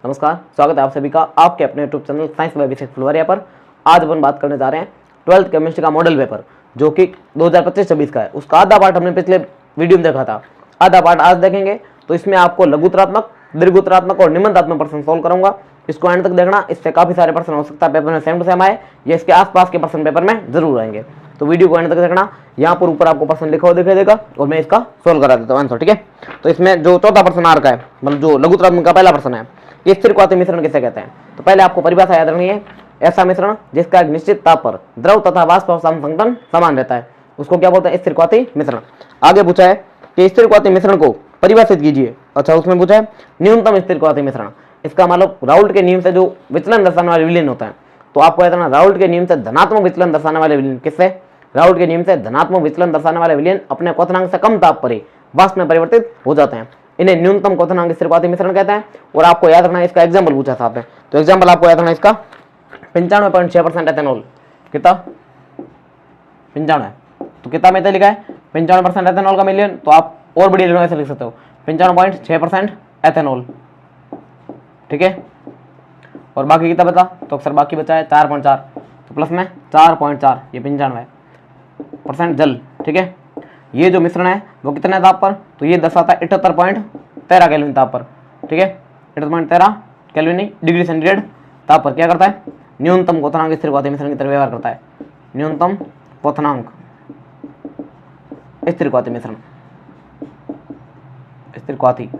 नमस्कार, स्वागत है आप सभी का आपके अपने यूट्यूब चैनल साइंस बाय अभिषेक फुलवारिया पर। आज अपन बात करने जा रहे हैं 12th केमिस्ट्री का मॉडल पेपर जो कि 2025-26 का है। उसका आधा पार्ट हमने पिछले वीडियो में देखा था, आधा पार्ट आज देखेंगे। तो इसमें आपको लघुत्तरात्मक, दीर्घोत्तरात्मक और निबंधात्मक प्रश्न सोल्व करूंगा। इसको एंड तक देखना, इससे काफी सारे प्रश्न हो सकता है पेपर में सेम टू सेम आए या इसके आसपास के प्रश्न पेपर में जरूर आएंगे। तो वीडियो को एंड तक देखना। यहाँ पर ऊपर आपको प्रश्न लिखा हुआ दिखाई देगा और मैं इसका सोल्व करा देता हूँ आंसर, ठीक है। तो इसमें जो चौथा प्रश्न आ रखा है, मतलब जो लघुत्तरात्मक का पहला प्रश्न है, ये स्थिरक्वाती मिश्रण किसे कहते हैं। तो पहले आपको परिभाषा याद रखनी है। ऐसा मिश्रण जिसका एक निश्चित ताप पर द्रव तथा वाष्प संतुलन समान रहता है, उसको क्या बोलते हैं, स्थिरक्वाती मिश्रण। आगे पूछा है कि स्थिरक्वाती मिश्रण को परिभाषित कीजिए। अच्छा, उसमें पूछा है न्यूनतम स्थिरक्वाती मिश्रण। इसका मतलब राउल्ट के नियम से जो विचलन दर्शाने वाले विलयन होता है, तो आपको याद रखना राउल्ट के नियम से धनात्मक विचलन दर्शाने वाले विलयन किससे, राउल्ट के नियम से धनात्मक विचलन दर्शाने वाले विलयन अपने क्वथनांक से कम ताप पर ही वाष्प में परिवर्तित हो जाते हैं। इन्हें न्यूनतम क्वथनांक स्थिरक्वाती मिश्रण कहते हैं। और आपको याद रखना है, इसका एग्जाम्पल पूछा था आपने, तो एग्जाम्पल आपको याद रखना इसका 95.6% एथेनॉल। कितना 95, तो कितना में लिखा है 95% एथेनॉल का मिलियन। तो आप और बड़ी ऐसे लिख सकते हो 95.6% एथेनॉल, ठीक है। और बाकी कितना बचा, तो अक्सर बाकी बचा है 4.4, तो प्लस में 4.4, ये 95% जल, ठीक है। ये जो मिश्रण है वो कितने ताप पर, तो ये दर्शाता है 78.13 केल्विन ताप पर, ठीक है। 78.13 केल्विन डिग्री सेंटीग्रेड ताप पर क्या करता है, न्यूनतम क्वथनांक स्थिरक्वाती मिश्रण की तरह व्यवहार करता है। न्यूनतम क्वथनांक स्थिरक्वाती मिश्रण, स्थिरक्वाती,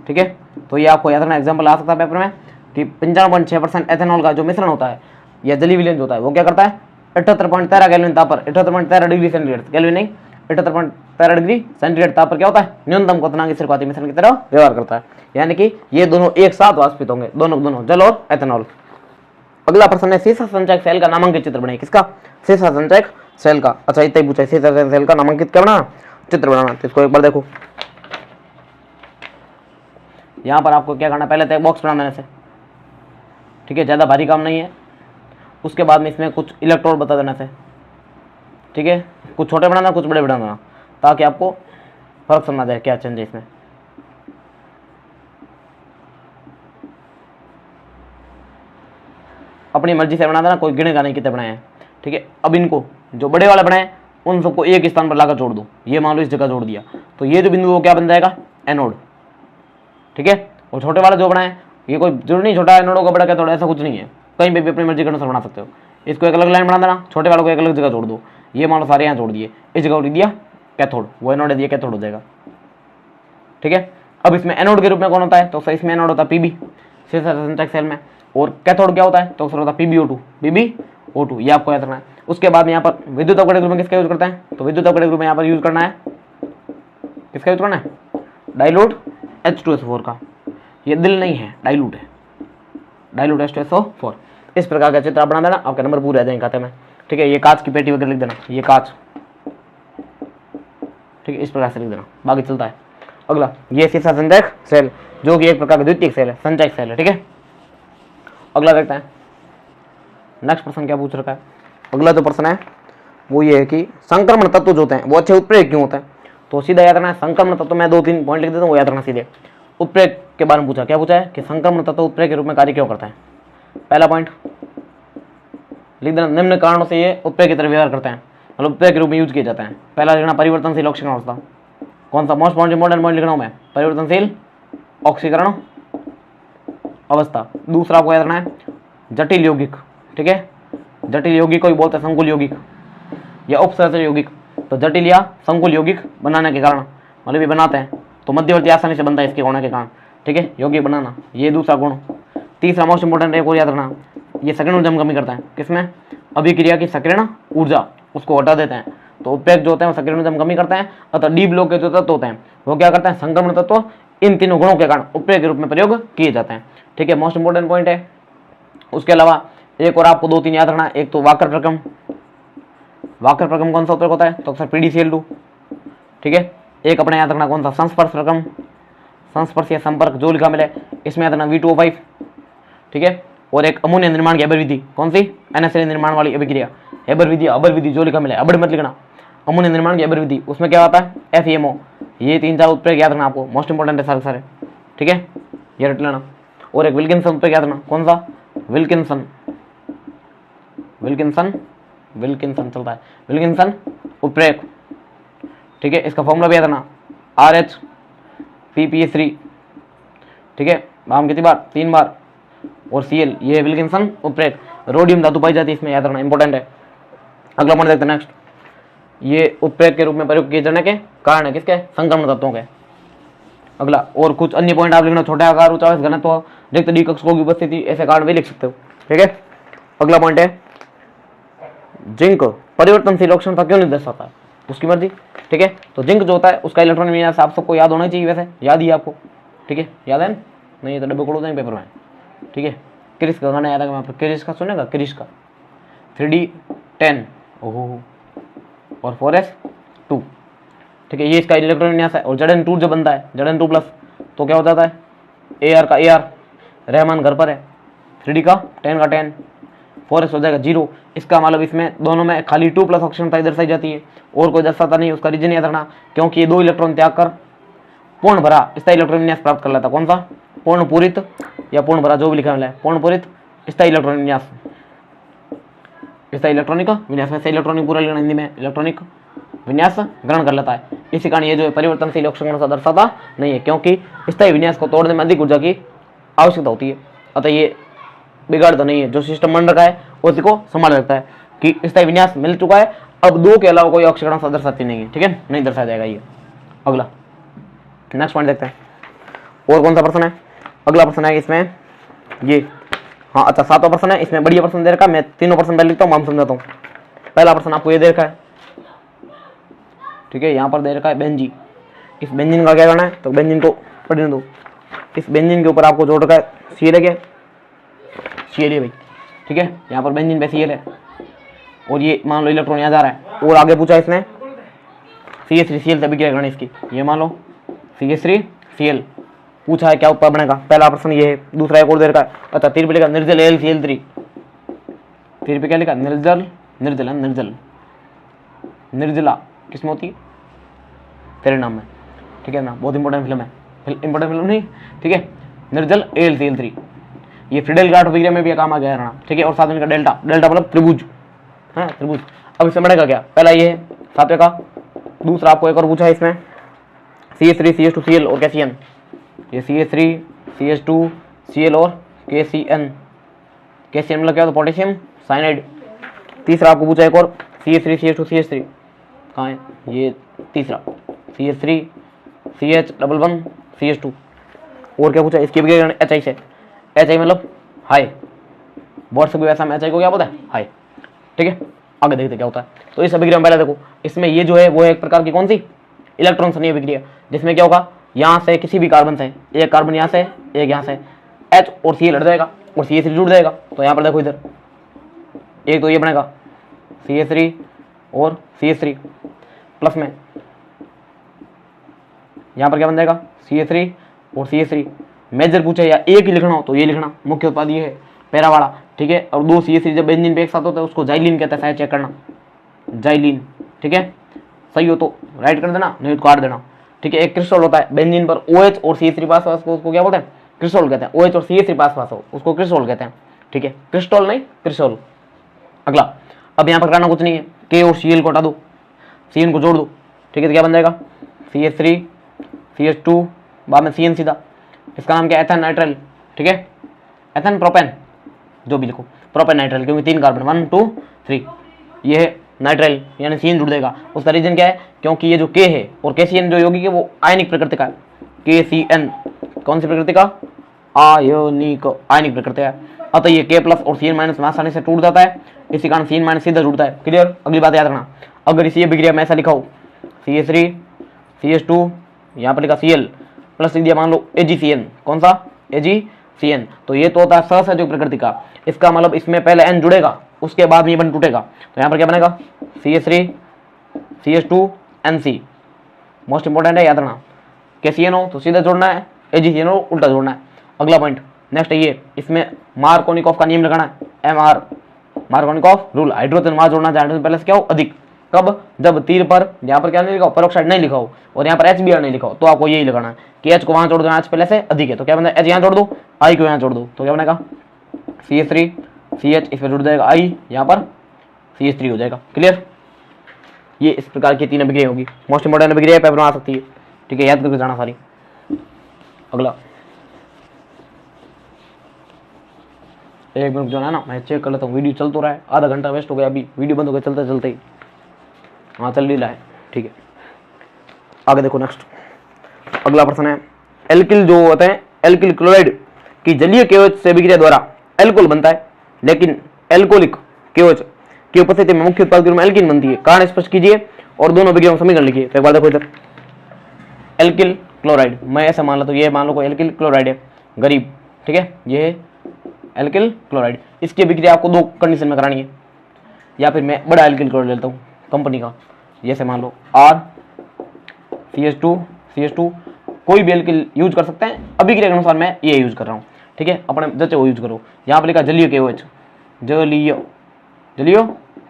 ठीक है। तो ये आपको याद रखना, एग्जाम्पल आ सकता है पेपर में कि 95.6% एथेनॉल का जो मिश्रण होता है या जलीय विलयन होता है वो क्या करता है 78.13 केल्विन ताप पर, 78.13 डिग्री सेंटीग्रेड, केल्विन नहीं, 78.13 डिग्री सेंटीग्रेड ताप पर क्या होता है, न्यूनतम क्वथनांक स्थिरक्वाती मिश्रण की तरह व्यवहार करता है। यानी कि ये दोनों एक साथ वाष्पित होंगे, दोनों जल और एथेनॉल। अगला प्रश्न है सीसा संचयक सेल का नामांकित चित्र बनाइए। किसका, सीसा संचयक सेल का। अच्छा, इतना ही पूछा है, सीसा संचयक सेल का नामांकित करना, चित्र बनाना। तो इसको एक बार देखो, यहाँ पर आपको क्या करना, पहले तो एक बॉक्स बना देने से, ठीक है, ज़्यादा भारी काम नहीं है। उसके बाद में इसमें कुछ इलेक्ट्रोड बता देने से, ठीक है, कुछ छोटे बनाना कुछ बड़े बनाना, ताकि आपको फर्क समझ आ जाए क्या चेंज है इसमें। अपनी मर्जी से बना देना, कोई गिनेगा नहीं कितने बनाए हैं, ठीक है। अब इनको जो बड़े वाले बनाए उन सबको एक स्थान पर लाकर जोड़ दो। ये मान लो इस जगह जोड़ दिया, तो ये जो बिंदु वो क्या बन जाएगा, एनोड, ठीक है। और छोटे वाले जो बनाए, ये कोई जरूर नहीं छोटा एनोड का बड़ा कैथोड, ऐसा कुछ नहीं है, कहीं पे भी अपनी मर्जी के अनुसार बना सकते हो। इसको एक अलग लाइन बना देना, छोटे वालों को एक अलग जगह जोड़ दो। ये मान लो सारे यहाँ जोड़ दिए, इस जगह जोड़ दिया कैथोड, वो एनोड दिया कैथोड हो जाएगा, ठीक है। अब इसमें एनोड के रूप में कौन होता है, तो इसमें एनोड होता है पीबी, सीसा संचयक सेल में। और कैथोड क्या होता है, तो अक्सर होता है पीबीओ2, पीबीओ2, ये आपको याद रखना है। उसके बाद में यहाँ पर विद्युत अवकरण ग्रुप में किसका यूज करता है, तो विद्युत अवकरण ग्रुप में यहाँ पर यूज करना है, किसका यूज करना है, डाइल्यूट H2SO4 का। ये दिल नहीं है, डाइल्यूट है, डाइल्यूट H2SO4। इस प्रकार का चित्र आप बना देना, आपके नंबर पूरे आ जाएंगे खाते में, ठीक है। ये कांच की पेटी वगैरह लिख देना, ये कांच, ठीक है, इस प्रकार से लिख देना, बाकी चलता है। अगला, ये सीसा संचयक सेल जो कि एक प्रकार का द्वितीयक सेल है, संचयक सेल है, ठीक है। अगला देखते हैं नेक्स्ट प्रश्न क्या पूछ रखा है। अगला जो प्रश्न है वो ये है कि संक्रमण तत्व जो होते हैं वो अच्छे उत्प्रेरक क्यों होते हैं। तो सीधा याद रखना है, संक्रमण तत्व में 2-3 पॉइंट लिख देता हूँ, वो याद रखना सीधे। उत्प्रेरक के बारे में पूछा, क्या पूछा है कि संक्रमण तत्व उत्प्रेरक के रूप में कार्य क्यों करता है। पहला पॉइंट लिख देना, निम्न कारणों से ये उत्प्रेरक की तरह व्यवहार करते हैं, मतलब उत्प्रेरक के रूप में यूज किए जाते हैं। पहला लिखना परिवर्तनशील ऑक्सीकरण अवस्था, कौन सा मोस्ट इंपॉर्टेंट पॉइंट लिखना हूं मैं, परिवर्तनशील ऑक्सीकरण अवस्था। दूसरा आपको याद रखना है जटिल यौगिक, ठीक है, जटिल यौगिक को भी बोलते हैं संकुल यौगिक या उपसहचर यौगिक। तो जटिल या संकुल यौगिक बनाने के कारण, मतलब ये बनाते हैं तो मध्यवर्ती आसानी से बनता है इसके होने के कारण, ठीक है, यौगिक बनाना, ये दूसरा गुण। तीसरा मोस्ट इंपोर्टेंट एक और याद रखना, ये सक्रियण ऊर्जा में कमी करता है। किसमें, अभिक्रिया की सक्रियण ऊर्जा उसको हटा देते हैं। तो उत्प्रेरक जो होते हैं वो सक्रियण ऊर्जा में कमी करते हैं, अतः डी ब्लॉक के जो तत्व होते हैं वो क्या करते हैं, संक्रमण तत्व इन तीनों गुणों के कारण उत्प्रेरक के रूप में प्रयोग किए जाते हैं, ठीक है, मोस्ट इंपोर्टेंट पॉइंट है। उसके अलावा एक और आपको 2-3 याद रखना, एक तो वाकर प्रक्रम। वाकर प्रक्रम कौन सा उत्प्रेरक होता है, तो अक्सर PDCl2, ठीक है। एक अपने याद रखना कौन सा, संस्पर्श प्रक्रम, संस्पर्श या संपर्क जो लिखा मिले, इसमें याद रखना V2O5, ठीक है। और एक अमोनिया निर्माण की हेबर विधि, कौन सी, NaCl निर्माण वाली अभिक्रिया, हेबर विधि जो लिखा मिले, अबड़ मत लिखना, अमोनिया निर्माण की हेबर विधि, उसमें क्या होता है FeMO। ये 3-4 उत्प्रेरक याद रखना आपको, मोस्ट इंपोर्टेंट है सारे। ठीक है, ये रट लेना। और एक विल्किंसन पे क्या करना, कौन सा, विल्किंसन, विल्किंसन, विल्किंसन चलता है, विल्किंसन उत्प्रेरक, ठीक है। इसका फॉर्मूला भी याद रखना, RH PPA3, ठीक है, हम कितनी बार, 3 बार, और Cl, ये विल्किंसन उत्प्रेरक, रोडियम धातु पाई जाती है इसमें, याद रखना, इंपॉर्टेंट है। अगला पॉइंट देखते हैं नेक्स्ट, ये उत्प्रेरक के रूप में प्रयोग किए जाने के कारण है किसके, संक्रमण तत्वों के। अगला और कुछ अन्य पॉइंट आप लिखना, छोटे आकार, उच्च आवेश घनत्व, रिक्त डी कक्षकों की उपस्थिति, ऐसे कारण भी लिख सकते हो, ठीक है। अगला पॉइंट है, जिंक परिवर्तनशील अक्षमता क्यों नहीं दर्शाता है, उसकी मर्जी, ठीक है। तो जिंक जो होता है उसका इलेक्ट्रॉन विन्यास आप सबको याद होना चाहिए, वैसे याद ही आपको, ठीक है, याद है ना, नहीं तो डब्बे खोलो देंगे पेपर में, ठीक है। क्रिस का गाना याद है, क्रिस का सुनेगा, क्रिस का 3D10, ओहो, और 4s2, ठीक है, ये इसका इलेक्ट्रॉन विन्यास है। और Zn2 जो बनता है, Zn2+, तो क्या हो जाता है, Ar का Ar, रहमान घर पर है, 3D का 10 का 10, 4s हो जाएगा 0। इसका मतलब इसमें दोनों में खाली 2+ अक्षमता दर्शाई जाती है, और कोई दर्शाता नहीं। उसका रीजन याद रखना, क्योंकि ये 2 इलेक्ट्रॉन त्याग कर पूर्ण भरा स्थायी इलेक्ट्रॉन विन्यास प्राप्त कर लेता। कौन सा, पूर्ण पूरित या पूर्ण भरा, जो भी लिखा है, पूर्ण पूरित स्थायी इलेक्ट्रॉन विन्यास, स्थायी इलेक्ट्रॉनिक विन्यास में से इलेक्ट्रॉनिक पूरा लिखना, हिंदी में इलेक्ट्रॉनिक विन्यास ग्रहण कर लेता है। इसी कारण ये जो है परिवर्तनशील अक्षमता दर्शाता नहीं है, क्योंकि स्थायी विन्यास को तोड़ने में अधिक ऊर्जा की आवश्यकता होती है। अतः ये बिगाड़ता नहीं है, जो सिस्टम बन रखा है उसी को संभाल रखता है कि स्थायी विन्यास मिल चुका है, अब 2 के अलावा कोई अक्षमता दर्शाती नहीं है, ठीक है, नहीं दर्शाया जाएगा ये। अगला नेक्स्ट पॉइंट देखते हैं, और कौन सा प्रश्न है। अगला प्रश्न है इसमें ये, हाँ अच्छा 7वां प्रश्न है, इसमें बढ़िया प्रश्न दे रखा है, मैं तीनों प्रश्न पहले लिखता हूँ, हम समझाता हूँ। पहला प्रश्न आपको ये दे रखा है, ठीक है, यहाँ पर दे रखा है बेंजीन। इस बेंजीन का क्या करना है, तो बेंजीन को पढ़ने दो। इस बेंजीन के ऊपर आपको जोड़ रखा है Cl है, क्या Cl है भाई, ठीक है, यहाँ पर बेंजीन पे Cl है, और ये मान लो इलेक्ट्रॉन यहाँ जा रहा है, और आगे पूछा इसने CH3Cl से अभिक्रिया करनी इसकी, ये मान लो CH3Cl पूछा है, क्या उत्पाद बनेगा, पहला प्रश्न ये है। दूसरा एक और दे रखा है, अच्छा 3 पे लिखा निर्जल AlCl3, 3 पे क्या लिखा, निर्जल, निर्जल, निर्जल, निर्जला किसमें होती है, तेरे नाम में, ठीक है ना, बहुत इंपॉर्टेंट फिल्म है, इंपॉर्टेंट फिल्म नहीं, ठीक है, निर्जल AlCl3, ये फ्रीडेल गार्ड अभिक्रिया में भी काम आ गया ना, ठीक है। और साथ में इनका डेल्टा, डेल्टा मतलब त्रिभुज, है त्रिभुज। अब इसमें बढ़ेगा क्या, पहला ये है 7वें का। दूसरा आपको एक और पूछा है इसमें CH3CH2Cl और KCN, ये CH3CH2Cl और KCN, KCN मतलब क्या होता है, पोटेशियम साइनाइड। तीसरा आपको पूछा एक और CH3CH2CH3, कहाँ है ये तीसरा, CH3CH11CH2, और क्या पूछा, इसकी भी HI से, HI मतलब हाई, वर्ष भी ऐसा में HI को क्या बोलता है, हाई, ठीक है। आगे देखते क्या होता है। तो इस अभिक्रिया में पहले देखो, इसमें ये जो है वो है एक प्रकार की कौन सी, इलेक्ट्रॉन सनी अभिक्रिया, जिसमें क्या होगा, यहाँ से किसी भी कार्बन से एक कार्बन यहाँ से, एक यहाँ से, H और Cl हट जाएगा और CH3 जुड़ जाएगा। तो यहाँ पर देखो इधर एक तो ये बनेगा CH3 और CH3 प्लस में, यहाँ पर क्या बन जाएगा CH3 और CH3। मेजर पूछे या एक ही लिखना हो तो ये लिखना, मुख्य उत्पाद ये है पैरा वाला, ठीक है। और 2 CH3 जब बेंजीन पे एक साथ होता है उसको जाइलिन कहते हैं, शायद चेक करना, जाइलिन, ठीक है। सही हो तो राइट कर देना, नहीं तो काट देना, ठीक है। एक क्रिस्टल होता है बेंजीन पर OH और CH3 पास पास को, उसको क्या बोलते हैं, क्रिस्टल कहते हैं। OH और CH3 पास पास हो उसको क्रिस्टल कहते हैं, ठीक है, क्रिस्टल नहीं क्रिस्टल। अगला, अब यहाँ पर करना कुछ नहीं है, K और Cl को हटा दो, Cn को जोड़ दो, ठीक है, तो क्या बन जाएगा CH3 CH2 बाद में Cn सीधा, इसका नाम क्या है, एथेन नाइट्राइल, ठीक है, एथेन प्रोपेन, जो भी लिखो, प्रोपेन नाइट्राइल, क्योंकि 3 कार्बन 1 2 3, ये है नाइट्राइल यानी Cn जुड़ देगा। उसका रीजन क्या है, क्योंकि ये जो K है और KCN जो यौगिक है वो आयनिक प्रकृति का है। KCN कौन सी प्रकृति का, आयनिक, आयनिक प्रकृति है। अतः ये K प्लस और Cn माइनस में आसानी से टूट जाता है, इसी कारण Cn माइनस सीधा जुड़ता है। क्लियर। अगली बात याद रखना, अगर इसी अभिक्रिया में ऐसा लिखा हो CH3 CH2 यहाँ पर लिखा Cl प्लस लिख दिया मान लो AgCN, कौन सा AgCN, तो ये तो होता है सहसंयोजक प्रकृति का। इसका मतलब इसमें पहले N जुड़ेगा उसके बाद ये बन टूटेगा, तो यहाँ पर क्या बनेगा CH3 CH2 NC, most important है याद रखना। KCN हो तो सीधा जोड़ना है, AgCN हो उल्टा जोड़ना है। अगला पॉइंट नेक्स्ट है ये, इसमें मार्कोनिकॉफ का नियम लगाना है, MR मार्कोनिकॉफ रूल, हाइड्रोजन वहां जोड़ना है, हाइड्रोजन पहले से क्या हो अधिक, कब? जब तीर पर यहाँ पर क्या नहीं लिखा हो, पेरोक्साइड नहीं लिखा हो और यहाँ पर HBr नहीं लिखा हो, तो आपको यही लगाना है कि H को वहां जोड़ दो, H पहले से अधिक है तो क्या बनता है, H यहाँ जोड़ दो, I को यहाँ जोड़ दो, तो क्या बनेगा CH3 CH, इस पर जुड़ जाएगा I, यहाँ पर CH3 हो जाएगा। क्लियर? ये इस प्रकार की 3 अभिक्रिया होगी। मोस्ट इंपोर्टेंट अभिक्रिया पेपर में आ सकती है, ठीक है, याद करके जाना सारी। अगला एक मिनट जो है ना, मैं चेक कर लेता हूँ, वीडियो चल तो रहा है, आधा घंटा वेस्ट हो गया अभी, वीडियो बंद हो गया चलते चलते ही। हाँ चल नहीं रहा है, ठीक है। आगे देखो नेक्स्ट, अगला प्रश्न है, एल्किल जो होते हैं, एल्किल क्लोराइड की जलीय केओएच से अभिक्रिया द्वारा एल्कोहल बनता है, लेकिन एल्कोहलिक केओएच की उपस्थिति में मुख्य उत्पाद के रूप में एल्कीन बनती है। कारण स्पष्ट कीजिए और दोनों अभिक्रियाओं का समीकरण लिखिए। तो एक बार देखो इधर, एल्किल क्लोराइड, मैं ऐसा मान लो तो ये मान लो कोई एल्किल क्लोराइड है गरीब, ठीक है, ये है एल्किल क्लोराइड। इसकी अभिक्रिया आपको 2 कंडीशन में करानी है, या फिर मैं बड़ा एल्किल क्लोराइड लेता हूँ कंपनी का, जैसे मान लो RCH2 कोई भी एल्किल यूज कर सकते हैं, अभिक्रिया के अनुसार मैं ये यूज कर रहा हूँ, ठीक है, अपने जैसे वो यूज करो। यहाँ पर लिखा जलीय KOH, जलीय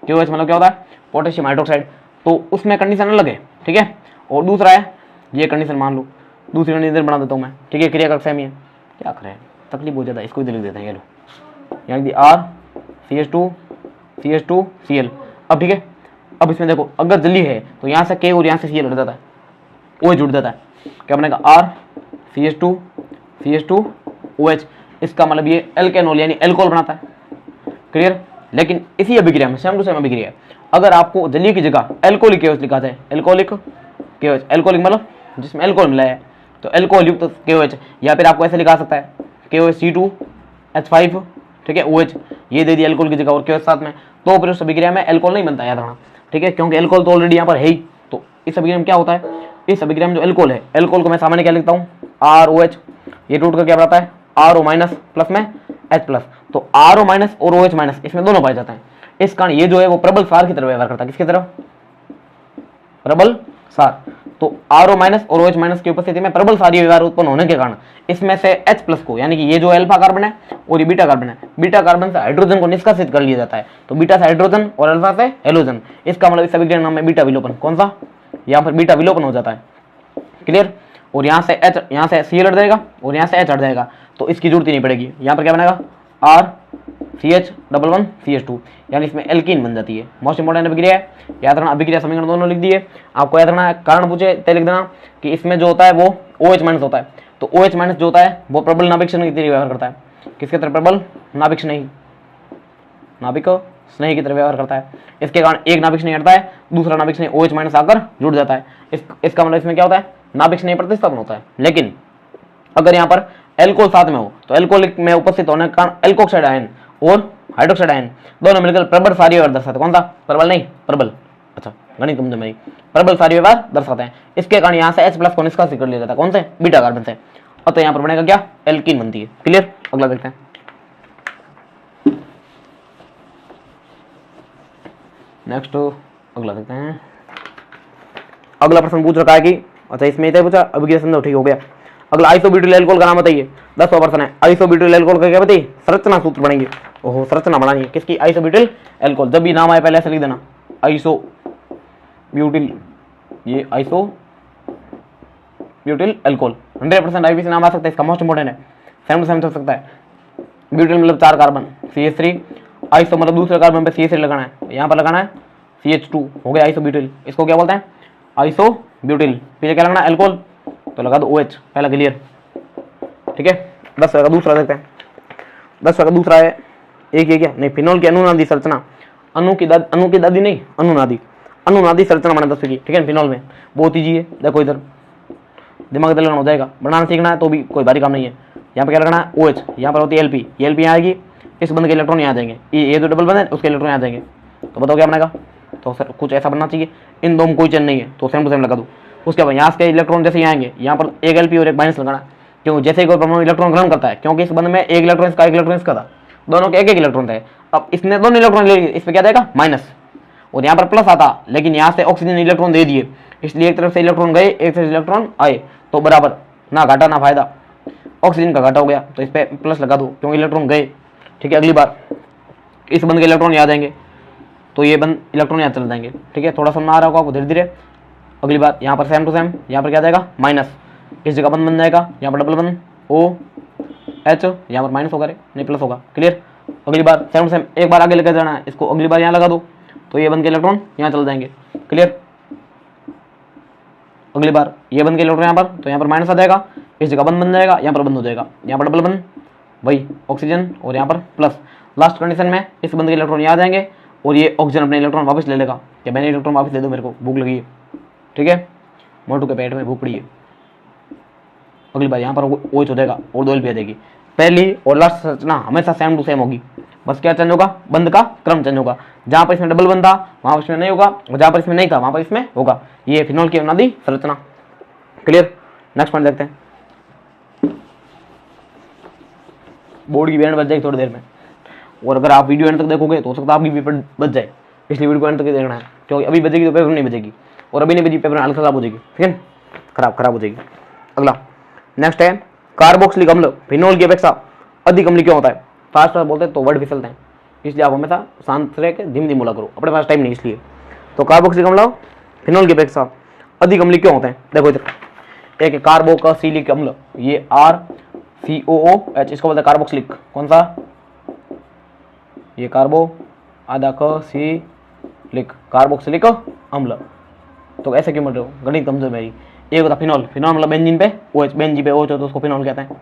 KOH मतलब क्या होता है, पोटेशियम हाइड्रोक्साइड, तो उसमें कंडीशन अलग है, ठीक है। और दूसरा है ये कंडीशन, मान लो दूसरी कंडीशन बना देता हूँ मैं, ठीक है, क्रिया का सेम ही है, क्या करें, तकलीफ बहुत ज़्यादा, इसको भी लिख देते हैं, ये लो, यहाँ दी RCH2Cl। अब ठीक है, अब इसमें देखो अगर जली है तो यहाँ से K और यहाँ से Cl हट जाता है, OH जुड़ जाता है, क्या बनेगा RCH2OH। इसका मतलब ये एल्केनॉल यानी एल्कोहल बनाता है। क्लियर? लेकिन इसी अभिक्रिया में सेम टू सेम अभिक्रिया है, अगर आपको जलीय की जगह एल्कोहलिक KOH लिखा जाए, एल्कोहलिक KOH, एल्कोहलिक मतलब जिसमें एल्कोहल मिला है, तो एल्कोहल युक्त KOH, या फिर आपको ऐसे लिखा सकता है KOH2H5, ठीक है, OH, ये दे दिया एल्कोहल की जगह और KOH साथ में, तो फिर उस अभिक्रिया में एल्कोहल नहीं बनता, याद रखना, ठीक है, क्योंकि एल्कोहल तो ऑलरेडी यहाँ पर है ही। तो इस अभिक्रिया में क्या होता है, इस अभिक्रिया में जो एल्कोहल है, एल्कोहल को मैं सामान्य क्या लिखता हूँ, ROH, ये टूट कर क्या बनाता है, RO माइनस प्लस में H+, तो RO माइनस और OH माइनस इसमें दोनों पाए जाते हैं। इस कारण ये जो है वो प्रबल सार की तरह व्यवहार करता है, किसकी तरफ, प्रबल सार। तो RO माइनस और OH माइनस की उपस्थिति में प्रबल सारी व्यवहार उत्पन्न होने के कारण इसमें से H+ को, यानी कि ये जो अल्फा कार्बन है और ये बीटा कार्बन है, बीटा कार्बन से हाइड्रोजन को निष्कासित कर लिया जाता है, तो बीटा से हाइड्रोजन और अल्फा से हेलोजन, इसका मतलब इस अभिक्रिया नाम है बीटा विलोपन। कौन सा, यहाँ पर बीटा विलोपन हो जाता है। क्लियर? और यहाँ से H, यहाँ से Cl हट जाएगा और यहाँ से H हट जाएगा, तो इसकी जरूरत ही नहीं पड़ेगी। यहाँ पर क्या बनेगा RCH11CH2, यानी इसमें एल्कीन बन जाती है। मोस्ट इंपोर्टेंट अभिक्रिया है, याद रखना, अभिक्रिया समीकरण दोनों लिख दिए। आपको याद रखना है, कारण पूछे तो लिख देना कि इसमें जो होता है वो OH माइनस होता है, तो OH माइनस जो होता है वो प्रबल नाभिक स्नेही की तरह व्यवहार करता है। किसके तरह, प्रबल नाभिक स्नेही, नाभिक स्नेही की तरह व्यवहार करता है। इसके कारण एक नाभिक स्नेही हटता है, दूसरा नाभिक स्नेही OH माइनस आकर जुड़ जाता है। इसका मतलब इसमें क्या होता है, नाभिक स्नेही प्रतिस्थापन होता है। लेकिन अगर यहाँ पर एल्कोहल साथ में हो तो एल्कोहलिक में उपस्थित होने के कारण एल्कोक्साइड आयन और हाइड्रोक्साइड आयन दोनों मिलकर प्रबल सारी व्यवहार दर्शाते हैं। कौन सा, प्रबल नहीं, प्रबल, अच्छा गणित कमजोर मेरी, प्रबल सारी व्यवहार दर्शाते हैं। इसके कारण यहाँ से H+ को निष्कासित कर लिया जाता है, कौन से, बीटा कार्बन से, अतः यहाँ पर बनेगा क्या, एल्कीन बनती है। क्लियर? अगला देखते हैं, नेक्स्ट अगला देखते हैं। अगला प्रश्न पूछ रखा है कि, अच्छा इसमें इतना पूछा, अभिक्रिया संबंध ठीक हो गया। अगला आइसोब्यूटिल एल्कोहल का नाम बताइए, 10वां प्रश्न है। आइसोब्यूटिल एल्कोहल का क्या बताइए, संरचना सूत्र बनेंगे। ओहो, संरचना बनानी है किसकी, आइसोब्यूटिल एल्कोहल। जब भी नाम आए पहले ऐसे लिख देना, आइसोब्यूटिल, ये आइसोब्यूटिल एल्कोहल। 100% आईपीसी नाम आ सकता है इसका, मोस्ट इंपोर्टेंट है, सेम टू सेम हो सकता है। ब्यूटिल मतलब 4 कार्बन, CH3, आइसो मतलब दूसरे कार्बन पे CH3 लगाना है, यहाँ पर लगाना है CH2, हो गया आइसोब्यूटिल। इसको क्या बोलते हैं, आइसोब्यूटिल। पीछे क्या लगाना, एल्कोहल, तो लगा दो OH, पहला क्लियर, ठीक है। 10वां का दूसरा देखते हैं। 10वां का दूसरा है एक ये क्या, नहीं, फिनोल की अनुनादी संरचना, अणु की दादी नहीं, अनुनादी संरचना बना 10वीं की, ठीक है। फिनोल में बहुत ईजी है, देखो इधर दिमाग से लगाना हो जाएगा, बनाना सीखना है तो भी कोई भारी काम नहीं है। यहाँ पे क्या लगाना है, OH, यहाँ पर होती है LP, ये LP यहाँ आएगी, इस बंद के इलेक्ट्रॉन यहाँ आ जाएंगे, ये जो डबल बंद है उसके इलेक्ट्रॉन यहाँ आ जाएंगे, तो बताओ क्या बनेगा। तो सर कुछ ऐसा बनना चाहिए, इन दो में कोई चेंज नहीं है, तो सेम टू सेम लगा दो। उसके बाद यहाँ से इलेक्ट्रॉन जैसे यहाँ आएंगे, यहाँ पर एक LP और एक माइनस लगाना, क्यों, जैसे ही कोई परमाणु इलेक्ट्रॉन ग्रहण करता है, क्योंकि इस बंद में एक इलेक्ट्रॉन इसका, एक इलेक्ट्रॉन इसका था, दोनों के एक एक इलेक्ट्रॉन थे। अब इसने दोनों इलेक्ट्रॉन ले लिए, इस पर क्या देगा, माइनस, और यहाँ पर प्लस आता, लेकिन यहाँ से ऑक्सीजन इलेक्ट्रॉन दे दिए, इसलिए एक तरफ से इलेक्ट्रॉन गए, एक तरफ से इलेक्ट्रॉन आए, तो बराबर, ना घाटा ना फायदा, ऑक्सीजन का घाटा हो गया, तो इस पर प्लस लगा दो क्योंकि इलेक्ट्रॉन गए, ठीक है। अगली बार इस बंद के इलेक्ट्रॉन यहाँ आ जाएंगे, तो ये बंद इलेक्ट्रॉन यहाँ चले जाएंगे। ठीक है, थोड़ा समझ आ रहा होगा आपको धीरे धीरे। अगली बात यहाँ पर सेम टू सेम, यहाँ पर क्या जाएगा माइनस, इस जगह बंद बन जाएगा, यहाँ पर डबल बंद O H, यहाँ पर माइनस होगा रे नहीं प्लस होगा। क्लियर। अगली बार सेम टू सेम, एक बार आगे लेकर जाना है इसको, अगली बार यहाँ लगा दो तो ये बन के इलेक्ट्रॉन यहाँ चल जाएंगे। क्लियर। अगली बार ये बन के इलेक्ट्रॉन यहाँ पर, तो यहाँ पर माइनस आ जाएगा, इस जगह बंद बन जाएगा, यहाँ पर बंद हो जाएगा, यहाँ पर डबल बंद वही ऑक्सीजन और यहाँ पर प्लस। लास्ट कंडीशन में इस बंद के इलेक्ट्रॉन यहाँ आ जाएंगे और ये ऑक्सीजन अपने इलेक्ट्रॉन वापस ले लेगा कि मैंने इलेक्ट्रॉन वापस ले दो, मेरे को भूख लगी है। ठीक है, मोटू के पेट में भूख पड़ी है। अगली बार यहाँ पर OH हो जाएगा और 2 LP आ जाएगी। पहली और लास्ट संरचना हमेशा सेम टू सेम होगी, बस क्या चेंज होगा, बंद का क्रम चेंज होगा। जहाँ पर इसमें डबल बंद था वहाँ पर इसमें नहीं होगा, और जहाँ पर इसमें नहीं था वहाँ पर इसमें होगा। ये फिनॉल की बुनियादी संरचना। क्लियर। नेक्स्ट पॉइंट देखते हैं। बोर्ड की बैंड बज जाएगी थोड़ी देर में, और अगर आप वीडियो एंड तक देखोगे तो हो सकता है आपकी पेपर बच जाए, इसलिए वीडियो को एंड तक देखना है, क्योंकि अभी बजेगी तो पेपर नहीं बजेगी, और अभी नहीं बजी पेपर हालत खराब हो जाएगी। ठीक है, खराब हो जाएगी। अगला नेक्स्ट है कार्बोक्सिलिक अम्ल फिनॉल की अपेक्षा अधिक अम्लीय क्यों होता है। फास्ट बोलते हैं तो वर्ड फिसलते हैं, इसलिए आप हमेशा शांत रह के धीमे धीमे बोला करो, अपने पास टाइम नहीं इसलिए। तो कार्बोक्सिलिक अम्ल फिनॉल की अपेक्षा अधिक अम्लीय क्यों होते हैं। देखो इधर एक है कार्बोक्सिलिक अम्ल, ये RCOOH, इसको बोलते हैं कार्बोक्सिलिक। कौन सा, ये कार्बो आधा क कार्बोक्सिलिक अम्ल। तो ऐसे क्यों बोल रहे हो, गणित कमजोर मेरी। एक होता फिनॉल, फिनॉल मतलब बेंजीन पे OH, बेंजीन पे OH हो तो उसको फिनॉल कहते हैं।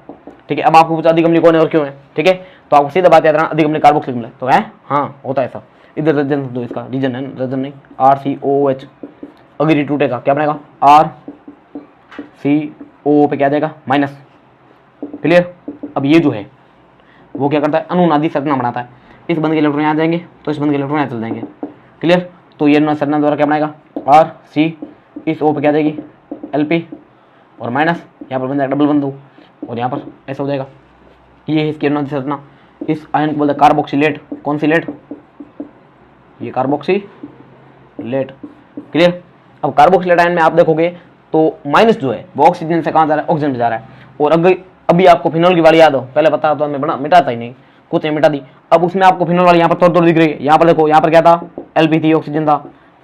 ठीक है, अब आपको पूछा अधिक अम्लीय कौन है और क्यों है। ठीक है, तो आपको सीधा बात याद रखना, अधिक अम्लीय कार्बोक्सिलिक अम्ल तो है, हाँ होता है ऐसा। इधर रीजन दो, इसका रीजन है, रीजन नहीं, RCOOH। अगर ये टूटेगा क्या बनेगा, RCOO पे क्या जाएगा माइनस। क्लियर। अब ये जो है वो क्या करता है, अनुनादी संरचना बनाता है। इस बंद के इलेक्ट्रॉन यहाँ जाएंगे तो इस बंद के इलेक्ट्रॉन यहाँ चल जाएंगे। क्लियर। तो ये संरचना द्वारा क्या बनाएगा, RC, इस O पे क्या जाएगी LP और माइनस, यहाँ पर बन जाएगा डबल बंद, और यहाँ पर ऐसा हो जाएगा। ये है इसकी अनुनादी संरचना। इस आयन को बोलते हैं कार्बोक्सिलेट। कौन सी लेट, ये कार्बोक्सिलेट। क्लियर। अब कार्बोक्सिलेट आयन में आप देखोगे तो माइनस जो है वो ऑक्सीजन से कहाँ जा रहा है, ऑक्सीजन पे जा रहा है। और अभी आपको फिनॉल की वाली याद हो, पहले पता तो मैं बना मिटाता ही नहीं, कुछ नहीं मिटा दी। अब उसमें आपको फिनॉल वाली यहाँ पर थोड़ी थोड़ी दिख रही है। यहाँ पर देखो, यहाँ पर क्या था, LP थी, ऑक्सीजन था।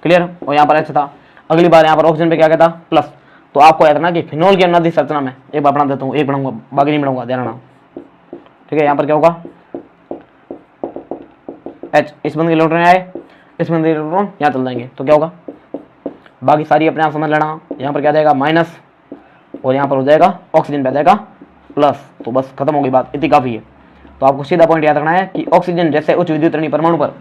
क्लियर। और यहाँ पर H था। अगली बार यहाँ पर ऑक्सीजन पे क्या कहता प्लस। तो आपको याद रखना कि फिनॉल की अनुनादी संरचना में एक बार बना देता हूँ, एक बनाऊंगा बाकी नहीं बनाऊंगा, ध्यान रखना। ठीक है, यहाँ पर क्या होगा H, इस बंद के इलेक्ट्रॉन आए, इस बंद के इलेक्ट्रॉन यहाँ चल जाएंगे, तो क्या होगा, बाकी सारी अपने आप समझ लेना। यहाँ पर क्या जाएगा माइनस, और यहाँ पर हो जाएगा ऑक्सीजन पे आ जाएगा प्लस। तो बस खत्म हो गई बात, इतनी काफी है। तो आपको सीधा पॉइंट याद रखना है कि ऑक्सीजन जैसे उच्च विद्युतरणीय परमाणु पर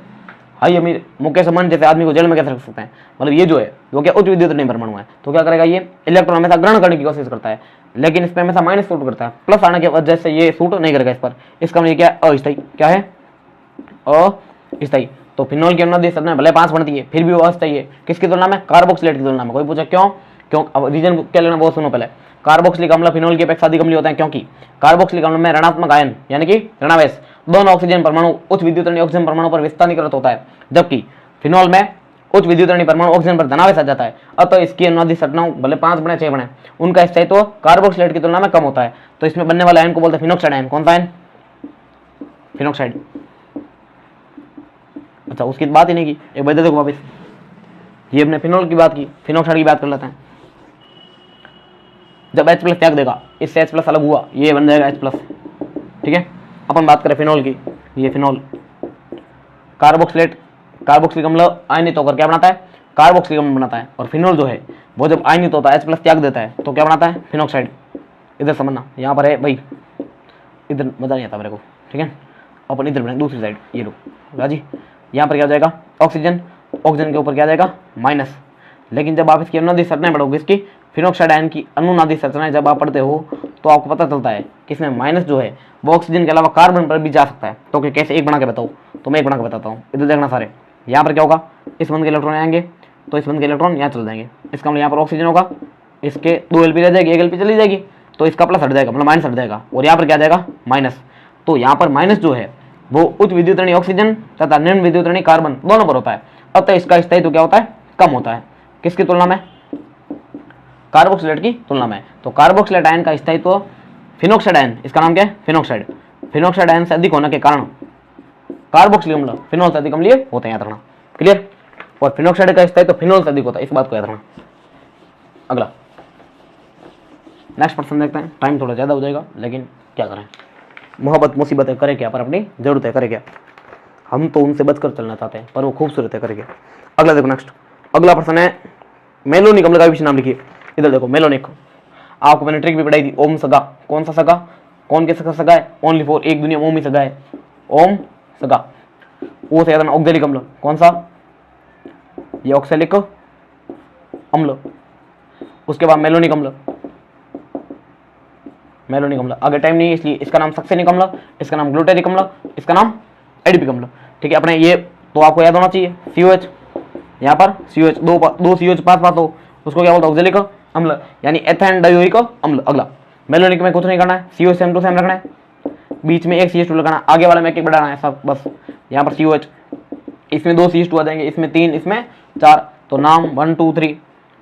हाई अमीर मुकेश अंबानी जैसे आदमी को जेल में कैसे रख सकते हैं, मतलब ये जो है वो क्या उच्च विद्युतरणीय परमाणु है, तो क्या करेगा, ये इलेक्ट्रॉन हमेशा ग्रहण करने की कोशिश करता है, लेकिन इस पर हमेशा माइनस सूट करता है। प्लस आने की वजह से ये सूट नहीं करेगा इस पर। इसका मतलब क्या है, अस्थायी। क्या है, अस्थायी। तो फिनॉल की अनुनादी संरचना भले 5 बनती है फिर भी वो अस्थायी है। किसकी तुलना में, कार्बोक्सिलेट की तुलना में। कोई पूछा क्यों, अब रीजन क्या लेना वो सुनो पहले। कार्बोक्सिलिक अम्ल फिनॉल की अपेक्षा अधिक अम्लीय होता है क्योंकि कार्बोक्सिलिक अम्ल में ऋणात्मक आयन यानी कि ऋणावेश दोनों ऑक्सीजन परमाणु उच्च विद्युतरणीय ऑक्सीजन परमाणु पर विस्थानीकृत होता है, जबकि फिनॉल में उच्च विद्युतरणीय परमाणु ऑक्सीजन पर धनावेश आ जाता है। अतः इसकी अनुनादी संरचना भले 5 बने 6 बने, उनका स्थायित्व कार्बोक्सिलेट की तुलना में कम होता है। तो इसमें बनने वाले आयन को बोलते हैं फिनोक्साइड आयन। कौन सा आयन, फिनोक्साइड। अच्छा, उसकी बात ही नहीं की, एक बता देखो वापिस, ये हमने फिनॉल की बात की, फिनोक्साइड की बात कर लेते हैं। जब H प्लस त्याग देगा, इससे H प्लस अलग हुआ, ये बन जाएगा H प्लस। ठीक है, अपन बात करें फिनॉल की, ये फिनॉल कार्बोक्सिलिक अम्ल आयनित होकर क्या बनाता है, कार्बोक्सिलिक अम्ल बनाता है। और फिनॉल जो है वो जब आयनित होता है H प्लस त्याग देता है तो क्या बनाता है, फिनोक्साइड। इधर समझना, यहाँ पर है भाई, इधर मजा नहीं आता मेरे को। ठीक है, अपन इधर बनाए दूसरी साइड, ये लो राजी। यहाँ पर क्या हो जाएगा, ऑक्सीजन, ऑक्सीजन के ऊपर क्या जाएगा माइनस। लेकिन जब आप इसकी अनुनादी संरचना पढ़ोगे, इसकी फिनोक्साइड आयन की अनुनादी संरचनाएं जब आप पढ़ते हो तो आपको पता चलता है कि इसमें माइनस जो है वो ऑक्सीजन के अलावा कार्बन पर भी जा सकता है। तो कैसे, एक बना के बताओ, तो मैं एक बना के बताता हूँ। इधर देखना सारे, यहाँ पर क्या होगा, इस बंद के इलेक्ट्रॉन आएंगे तो इस बंद के इलेक्ट्रॉन यहाँ चल जाएंगे। इसका मतलब यहाँ पर ऑक्सीजन होगा, इसके 2 LP रह जाएगी, 1 LP चली जाएगी, तो इसका प्लस हट जाएगा, मतलब माइनस हट जाएगा, और यहाँ पर क्या जाएगा माइनस। तो यहाँ पर माइनस जो है वो उच्च विद्युतरणीय ऑक्सीजन तथा निम्न विद्युतरणीय कार्बन दोनों पर होता है। अतः इसका स्थायित्व क्या होता है, कम होता है। किसकी तुलना में, कार्बोक्सिलेट की तुलना में। तो कार्बोक्सिलेट आयन का स्थायित्व फिनोक्साइड आयन, इसका नाम क्या है, फिनोक्साइड। फिनोक्साइड आयन से अधिक होने के कारण कार्बोक्सिलिक अम्ल फिनॉल से अधिक अम्लीय होते हैं, याद रखना। क्लियर। और फिनोक्साइड का स्थायित्व तो फिनोल से अधिक होता है, इस बात को याद रखना। अगला नेक्स्ट पर्सन देखते हैं, टाइम थोड़ा ज़्यादा हो जाएगा लेकिन क्या करें, मोहब्बत मुसीबतें करे क्या, पर अपनी ज़रूरतें करे क्या, हम तो उनसे बचकर चलना चाहते हैं पर वो खूबसूरत है करे क्या। अगला देखो नेक्स्ट, अगला पर्सन है मेलोनिक अम्ल का भी नाम लिखिए। इधर देखो मेलोनिक, आपको मैंने ट्रिक भी पढ़ाई थी, ओम सगा। कौन सा सगा, कौन के सगा है, ओनली फॉर एक दुनिया ओम ही सगा है, ओम सगा। वो से याद रखना ऑक्जेलिक अम्ल, कौन सा, ये ऑक्सेलिक अम्ल। उसके बाद मेलोनिक अम्ल, मेलोनिक अम्ल। आगे टाइम नहीं है इसलिए इसका नाम सक्सेनिक अम्ल, इसका नाम ग्लूटेरिक अम्ल, इसका नाम एडिपिक अम्ल। ठीक है, अपने ये तो आपको याद होना चाहिए। COH, यहाँ पर COH दो COH पास हो, उसको क्या बोलते हैं, ऑक्जेलिक अम्ल, यानी एथेन डायोइक अम्ल। अगला मेलोनिक में कुछ नहीं करना है, COH सेम टू सेम रखना है, बीच में एक CH2 लगाना है, आगे वाले में एक बढ़ाना है सब बस। यहाँ पर COH, इसमें 2 CH2 आ जाएंगे, इसमें 3, इसमें 4, तो नाम 1 2 3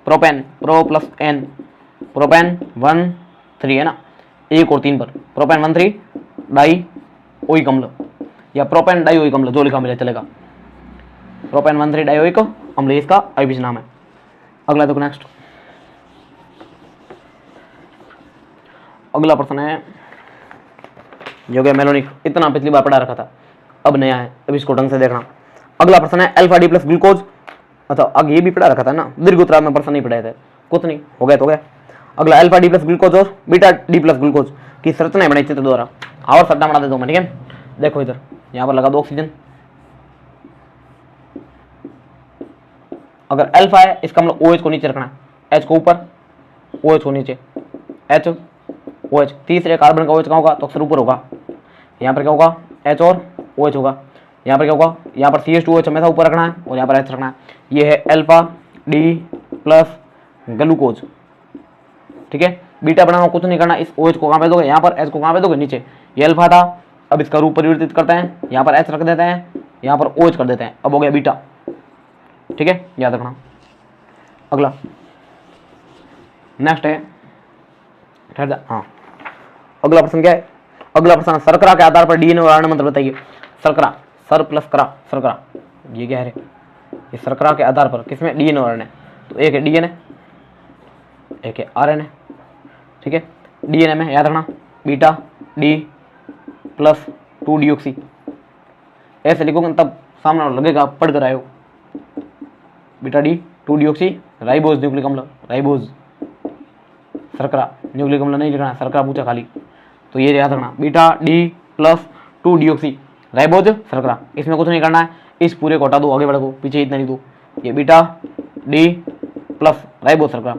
propane, pro plus ane, propane 1 3 है ना, 1 और 3 पर प्रोपेन 1 3 डाई ओइक अम्ल, या प्रोपेन डाइओइक अम्ल जो लिखा मिले चलेगा, प्रोपेन 1 3 डाइओइक अम्ल, इसका आईपीसी नाम है। अगला देखो नेक्स्ट, अगला प्रश्न है जो कि मेलोनिक, इतना पिछली बार पढ़ा रखा था, अब नया है, अब इसको ढंग से देखना। अगला प्रश्न है अल्फा डी प्लस ग्लूकोज, अच्छा अब ये भी पढ़ा रखा था ना, दीर्घ उत्तरार्ध में प्रश्न नहीं पढ़ाए थे, कुछ नहीं हो गया तो हो गया। अगला अल्फा डी प्लस ग्लूकोज और बीटा डी प्लस ग्लूकोज की संरचना बनाई चित्र द्वारा, और सट्टा बना दे दो मैं, ठीक है। देखो इधर यहाँ पर लगा दो ऑक्सीजन, अगर अल्फा है इसका मतलब OH को नीचे रखना है, H को ऊपर, OH को नीचे, H OH, तीसरे कार्बन का OH कहाँ होगा, तो अक्सर ऊपर होगा। यहाँ पर क्या होगा, H और OH होगा। यहाँ पर क्या होगा, यहाँ पर CH2OH हमेशा ऊपर रखना है और यहाँ पर H रखना है। ये है अल्फा डी प्लस ग्लूकोज, ठीक है। बीटा बनाना कुछ नहीं करना, इस OH को कहाँ पे दोगे, यहाँ पर, H को कहाँ पे दोगे, नीचे। ये अल्फा था, अब इसका रूप परिवर्तित करते हैं, यहाँ पर H रख देते हैं, यहाँ पर OH कर देते हैं, अब हो गया बीटा, ठीक है, याद रखना। अगला नेक्स्ट है, हाँ अगला प्रश्न क्या है, अगला प्रश्न शर्करा के आधार पर DNA और RNA मंत्र बताइए। शर्करा, सर प्लस करा, शर्करा, ये क्या है, ये शर्करा के आधार पर किसमें, DNA और RNA, तो एक है DNA, एक है RNA, ठीक है। DNA में याद रखना बीटा डी प्लस 2 डीऑक्सी, ऐसे लिखोगे तब सामने लगेगा पढ़ कर आए हो। Beta D 2 deoxy ribose nucleic अम्ल, राइबोज शर्करा, न्यूक्लिक अम्ल नहीं लिखना, शर्करा पूछा खाली, तो ये याद रखना beta D plus 2 deoxy ribose शर्करा, इसमें कुछ नहीं करना है, इस पूरे को हटा दो, आगे बढ़ो, पीछे इतना लिख दो, ये बीटा डी प्लस राइबोज शर्करा,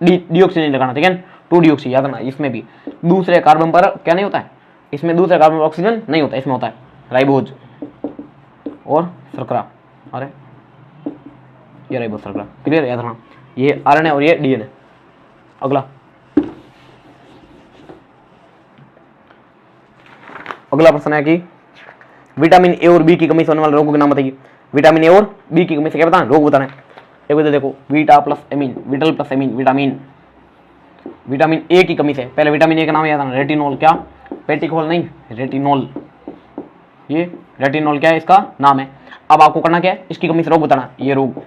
डीऑक्सी नहीं लगाना, ठीक है, 2 डीऑक्सी याद रखना। इसमें भी दूसरे कार्बन पर क्या नहीं होता है, इसमें दूसरे कार्बन पर ऑक्सीजन नहीं होता, इसमें होता है राइबोज और शर्करा, अरे ये राइबोज शर्करा, क्लियर, याद रखना, ये RNA और ये DNA। अगला अगला प्रश्न है कि विटामिन ए और बी की कमी से होने वाले रोगों के नाम बताइए। विटामिन ए और बी की कमी से क्या बताना, रोग बताना है। एक बार देखो, beta plus amine, whittle plus amine, vitamin, vitamin A की कमी से, पहले विटामिन ए का नाम याद आना, रेटिनोल, क्या पेटिकोल नहीं, रेटिनोल, ये रेटिनोल क्या है, इसका नाम है। अब आपको करना क्या है, इसकी कमी से रोग बताना, ये रोग,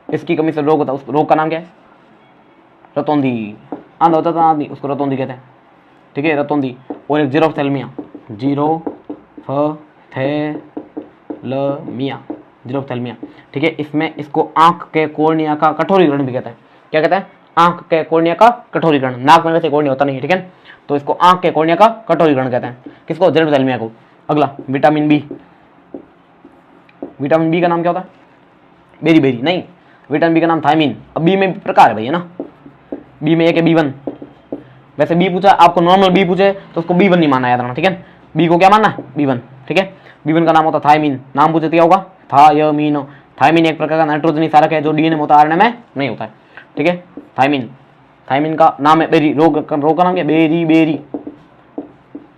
इसकी कमी से रोग होता है, उस रोग का नाम क्या है, रतौंधी, आंधा होता था आदमी, उसको रतौंधी कहते हैं, ठीक है, रतौंधी। और एक जीरोफ्थैल्मिया, जीरोफ्थैल्मिया, जीरोफ्थैल्मिया, ठीक है। इसमें इसको आंख के कोर्निया का कठोरीकरण भी कहते हैं, क्या कहते हैं, आंख के कोर्निया का कठोरीकरण, नाक में वैसे कोर्निया होता नहीं है, ठीक है, तो इसको आंख के कोर्निया का कठोरीकरण कहते हैं, किसको, जीरोफ्थैल्मिया को। अगला विटामिन बी, विटामिन बी का नाम क्या होता है, बेरी बेरी नहीं, विटामिन बी का नाम थायमिन। अब बी में प्रकार है भैया ना, बी में एक है B1, वैसे बी पूछा आपको, नॉर्मल बी पूछे तो उसको B1 नहीं मानना, याद रखना, ठीक है, बी को क्या मानना है, B1, ठीक है। B1 का नाम होता है थायमिन, नाम पूछे तो क्या होगा, थायमीन। थायमिन एक प्रकार का नाइट्रोजनी सारक है जो DNA में होता है, RNA में नहीं होता है, ठीक है, थायमिन। थायमिन का नाम है बेरी, रोग का नाम क्या, बेरी बेरी,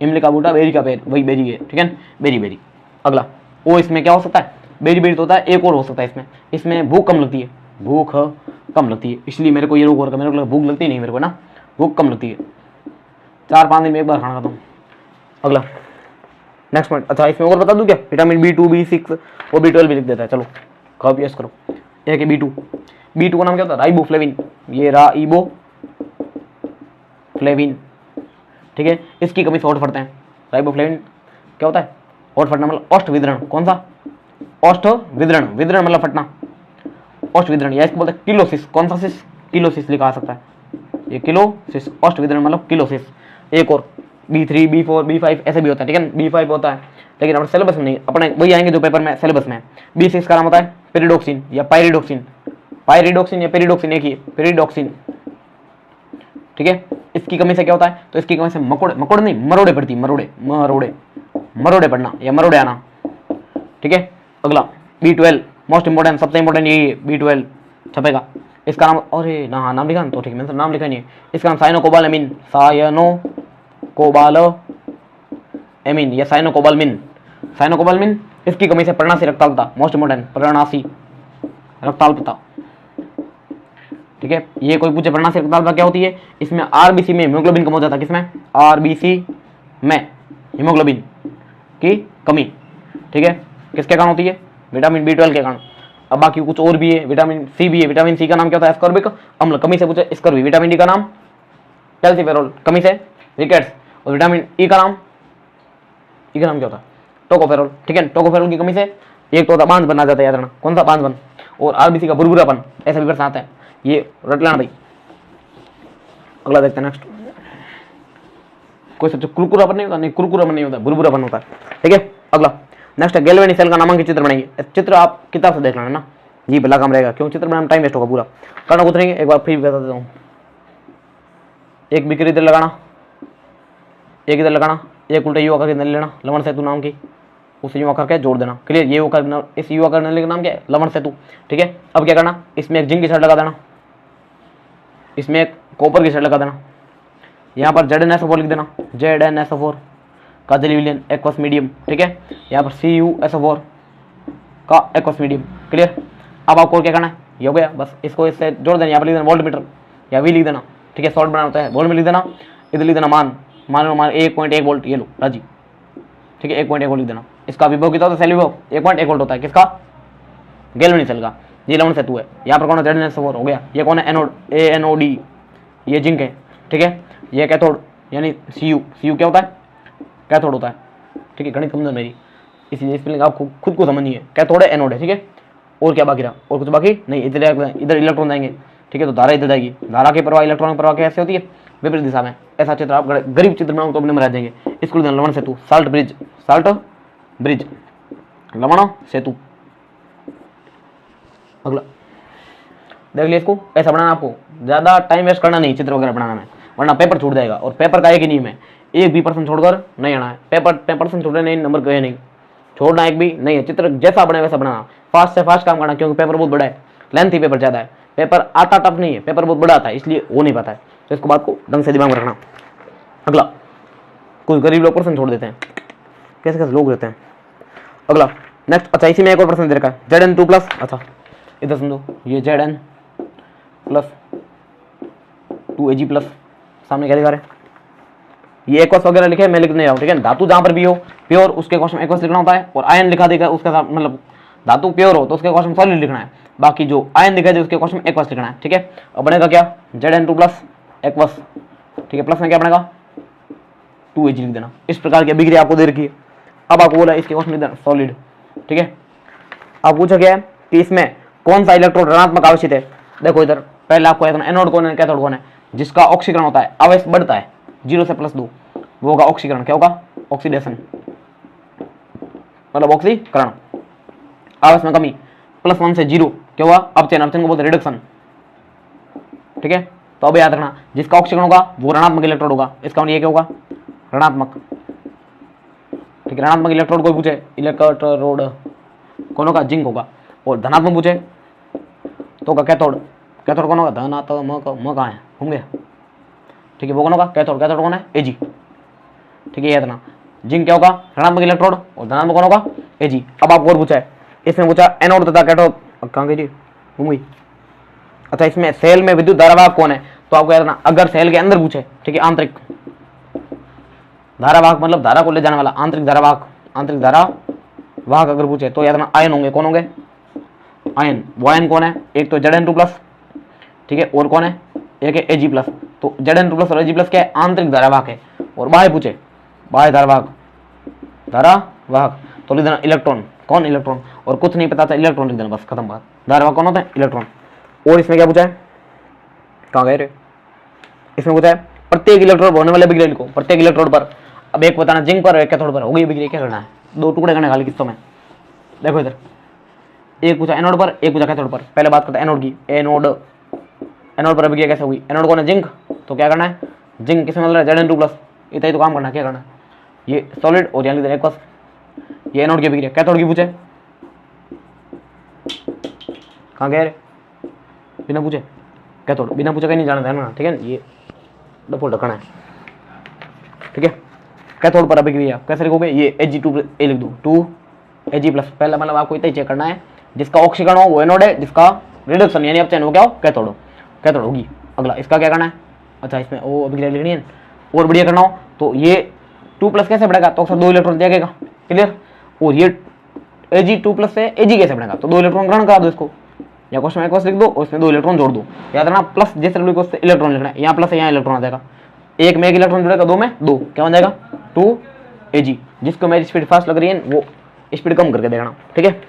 इमली का बूटा बेरी का पेड़, वही बेरी है, ठीक है, बेरी बेरी। अगला ओ, इसमें क्या हो सकता है, बेरी बेरी तो होता है, एक और हो सकता है इसमें, इसमें भूख कम लगती है, भूख कम लगती है, इसलिए मेरे को ये रोग हो रहा है, मेरे को भूख लगती नहीं, मेरे को ना भूख कम लगती है, 4-5 दिन में एक बार खाना खाता हूँ। अगला नेक्स्ट पॉइंट, अच्छा इसमें और बता दूं क्या, विटामिन B2 B6 और B12 भी लिख देता है, चलो कॉपी पेस्ट करो। एक है B2, B2 का नाम क्या होता है? राइबोफ्लेविन। ये राइबोफ्लेविन, ठीक है, इसकी कमी से होठ फटते हैं। राइबोफ्लेविन क्या होता है? होठ फटना मतलब ओष्ठ विदरण। कौन सा? ओष्ठ विदरण, विदरण मतलब फटना, ओष्ठ विदरण, या इसको बोलते हैं किलोसिस। कौन सा सिस? किलोसिस लिखा आ सकता है, ये किलोसिस, ओष्ठ विदरण मतलब किलोसिस। एक और B3, B4, B5 ऐसे भी होता है, ठीक है, B5 होता है, लेकिन अपने सिलेबस में नहीं, अपने वही आएंगे जो पेपर में सिलेबस में। B6 का नाम होता है पेरिडोक्सिन या पायरिडोक्सिन। पायरिडोक्सिन या पेरिडोक्सिन एक ही है, पेरिडोक्सिन, ठीक है। इसकी कमी से क्या होता है? तो इसकी कमी से मकोड़े नहीं, मरोड़े पड़ती, मरोड़े पड़ना या मरोड़े आना, ठीक है। अगला B12, मोस्ट इंपोर्टेंट, सबसे इंपोर्टेंट यही है, B12 छपेगा। इसका नाम, अरे ना नाम लिखा ना, तो ठीक है, मैंने नाम लिखा नहीं है। इसका नाम साइनोकोबालामिन, साइनोकोबालामिन या साइनोकोबालमिन, साइनोकोबालमिन। इसकी कमी से पर्णासी रक्ताल्पता, मोस्ट इंपोर्टेंट, पर्णासी रक्ताल्पता, ठीक है। ये कोई पूछे पर्णासी रक्ताल्पता क्या होती है? इसमें आरबीसी में हीमोग्लोबिन कम हो जाता है। किसमें? आरबीसी में हीमोग्लोबिन की कमी, ठीक है। किसके कारण होती है? विटामिन B12 के कारण। अब बाकी कुछ और भी है, विटामिन सी भी है। विटामिन सी का नाम क्या होता है? एस्कॉर्बिक अम्ल, कमी से पूछे स्कर्वी। विटामिन डी का नाम कैल्सिफेरॉल, कमी से रिकेट्स। और विटामिन ई का नाम क्या होता है? टोकोफेरॉल, ठीक है। टोकोफेरॉल की कमी से एक तो होता बांझ बना जाता है, याद रखना। कौन सा? बांझ बन। और आरबीसी का बुरबुरापन, ऐसा भी प्रश्न आता है, ये रट लेना भाई। अगला देखते हैं नेक्स्ट। कोई सबसे कुरकुरापन नहीं होता, नहीं कुरकुरापन नहीं होता, बुरबुरापन होता है, ठीक है। अगला नेक्स्ट है गैल्वेनिक सेल का नामांकित चित्र बनाएंगे। चित्र आप किताब से देख लेना ना, ये भला काम रहेगा, क्यों? चित्र बनाने में टाइम वेस्ट होगा पूरा। करना कुछ नहीं है, एक बार फ्री बता देता हूँ। एक बिक्री इधर लगाना, एक इधर लगाना, एक उल्टा युवा करके लेना, लवण सेतु नाम की, उस युवा करके जोड़ देना। क्लियर? ये युवा, इस युवा करने का नाम क्या है? लवण सेतु, ठीक है। अब क्या करना? इसमें एक जिंक की शर्ट लगा देना, इसमें एक कॉपर की शर्ट लगा देना, यहाँ पर ZnSO4 लिख देना, ZnSO4 का दिलीविलियन एक्वस मीडियम, ठीक है। यहाँ पर CuSO4 का एक्वस मीडियम। क्लियर? अब आपको क्या करना है? ये हो गया, बस इसको इससे जोड़ देना। यहाँ पर लिख देना वोल्ट मीटर या V लिख देना, ठीक है। शॉर्ट बनाना होता है, वोल्ट में लिख देना। इधर लिख देना मान 1.1 वोल्ट, ये लो राजी, ठीक है। 1.1 वोल्ट लिख देना। इसका विभव कितना होता है? सेल विभव 1.1 वोल्ट होता है। किसका? गैल्वेनिक सेल का। ये लवण सेतु है। यहाँ पर कौन है? ZnSO4 हो गया। ये कौन है? एनोड, ANOD, ये जिंक है, ठीक है। ये कैथोड यानी Cu क्या होता है? कैथोड होता है, ठीक है। गणित कमजोर मेरी, इसलिए स्पेलिंग आप खुद को समझनी है। कैथोड है, एनोड है, ठीक है। और क्या बाकी रहा? और कुछ बाकी नहीं। इधर इलेक्ट्रॉन जाएंगे, ठीक है। तो धारा इधर जाएगी। धारा की प्रवाह, इलेक्ट्रॉन की प्रवाह कैसे होती है? विपरीत दिशा में। ऐसा चित्र आप गरीब चित्र बनाओ तो अपने में रह जाएंगे। इसको लवण सेतु, साल्ट ब्रिज, लवण सेतु। अगला देख लिया, इसको ऐसा बनाना। आपको ज्यादा टाइम वेस्ट करना नहीं चित्र वगैरह बनाने में, वरना पेपर छूट जाएगा। और पेपर का एक ही नियम है, एक भी पर्सन छोड़कर नहीं आना है। पेपर पर्सन छोड़े नहीं, नंबर गए नहीं, छोड़ना एक भी नहीं है। चित्र जैसा बने वैसा बनाना, फास्ट से फास्ट काम करना, क्योंकि पेपर बहुत बड़ा है, लेंथी पेपर ज्यादा है। पेपर आता टफ नहीं है, पेपर बहुत बड़ा आता है, इसलिए वो नहीं पता है। तो इसको बात को ढंग से दिमाग में रखना। अगला, कुछ गरीब लोग पर्सन छोड़ देते हैं, कैसे कैसे लोग रहते हैं। अगला नेक्स्ट, अच्छा इसी में एक और पर्सन दे रखा है, Zn2+। अच्छा इधर समझो, ये Zn+2Ag+, सामने क्या लिखा रहे? ये एक्वस वगैरह लिखे, मैं लिख नहीं रहा हूँ, ठीक है। धातु जहां पर भी हो प्योर, उसके क्वेश्चन में एक्वस लिखना होता है। और आयन लिखा देगा उसके साथ, मतलब धातु प्योर हो तो उसके क्वेश्चन सॉलिड लिखना है। बाकी जो आयन दिखाई दे उसके क्वेश्चन में एक्वस लिखना है, ठीक है। अब बनेगा क्या? Zn2+ एक्वस, ठीक है। प्लस में क्या बनेगा? 2Ag लिख देना। इस प्रकार की अभिक्रिया आपको दे रखी है। अब आपको बोला इसके क्वेश्चन लिख देना सॉलिड, ठीक है। आप पूछा गया है कि इसमें कौन सा इलेक्ट्रॉन ऋणात्मक आवेशित है। देखो इधर पहले आपको एनोड कौन है, कैथोड कौन है? जिसका ऑक्सीकरण होता है, आवेश बढ़ता है 0 से +2, वो होगा ऑक्सीकरण। क्या होगा? ऑक्सीडेशन, मतलब ऑक्सीकरण। आवेश में कमी, +1 से 0 क्या हुआ? अपचयन, अपचयन को बोलते रिडक्शन, ठीक है। तो अब याद रखना, जिसका ऑक्सीकरण होगा वो ऋणात्मक इलेक्ट्रोड होगा। इसका ये क्या होगा? ऋणात्मक, ठीक है। ऋणात्मक इलेक्ट्रोड कोई पूछे, इलेक्ट्रोड कौन होगा? जिंक होगा। और धनात्मक पूछे तो होगा कैथोड। कैथोड कौन होगा? धनात्मक, कहाँ है? होंगे, ठीक है। वो कौन होगा? कैथोड। कैथोड कौन है? Ag, ठीक है। याद रखना, जिंक क्या होगा? ऋणात्मक इलेक्ट्रोड। और धनात्मक कौन होगा? Ag। अब आपको और पूछा है, इसमें पूछा एनोड तथा कैथोड, कहाँ गई? घूम गई। अच्छा इसमें सेल में विद्युत धारावाहक कौन है? तो आपको याद रखना, अगर सेल के अंदर पूछे, ठीक है, आंतरिक धारावाहक मतलब धारा को ले जाने वाला, आंतरिक धारावाहक, आंतरिक धारावाहक अगर पूछे तो याद रखना आयन होंगे। कौन होंगे? आयन, वो आयन कौन है, एक तो Zn2 प्लस, ठीक है, और कौन है, एक है Ag प्लस। तो Zn2 प्लस और Ag प्लस क्या है, आंतरिक धारावाहक है। और बाह्य पूछे, बाह्य धारावाहक तो लिख देना इलेक्ट्रॉन, कौन इलेक्ट्रॉन, और कुछ नहीं पता था इलेक्ट्रॉन लिख देना, बस खत्म बात। धारावाहक कौन होता है, इलेक्ट्रॉन। और इसमें क्या पूछा है, कहाँ गए रे, इसमें पूछा है प्रत्येक इलेक्ट्रोड होने वाले बिजली को, प्रत्येक इलेक्ट्रोड पर, अब एक बताना जिंक पर, एक कैथोड पर होगी बिजली, क्या करना है, दो टुकड़े करने खाली किस्तों में। देखो इधर एक पूछा एनोड पर, एक पूछा कैथोड पर। पहले बात करते हैं एनोड की। एनोड पर अभिक्रिया कैसे होगी, एनोड कौन है, जिंक, तो क्या करना है, जिंक किसमें मिल रहा है, Zn2 प्लस, इतना ही तो काम करना है, क्या करना है, ये सॉलिड और यहाँ लिख देना एक्वस, ये एनोड की अभिक्रिया। कैथोड की पूछे, कहाँ गए रे, बिना पूछे कैथोड, बिना पूछे कहीं नहीं जाना है ना, ठीक है, ये डफो ढकना है, ठीक है। कैथोड पर अभिक्रिया कैसे लिखोगे, ये Ag2 ए लिख दो, 2 Ag प्लस। पहला मतलब आपको इतना ही चेक करना है, जिसका ऑक्सीकरण हो वो एनोड है, जिसका रिडक्शन यानी अपचयन वो क्या हो, कैथोड हो, कैथोड होगी। अगला इसका क्या करना है, अच्छा इसमें वो अभिक्रिया लिखनी है। और बढ़िया करना हो तो ये 2 प्लस कैसे बढ़ेगा, तो अक्सर 2 इलेक्ट्रॉन जाएगा, क्लियर। और ये Ag2 प्लस से Ag कैसे बढ़ेगा, तो 2 इलेक्ट्रॉन ग्रहण करा दो इसको, या क्वेश्चन में लिख दो और इसमें 2 इलेक्ट्रॉन जोड़ दो। याद रखना प्लस जैसे इलेक्ट्रॉन लिखना है, यहाँ प्लस है यहाँ इलेक्ट्रॉन आ जाएगा, एक में एक इलेक्ट्रॉन जुड़ेगा, दो में दो, क्या बन जाएगा 2 Ag। जिसको मेरी स्पीड फास्ट लग रही है वो स्पीड कम करके देखना, ठीक है।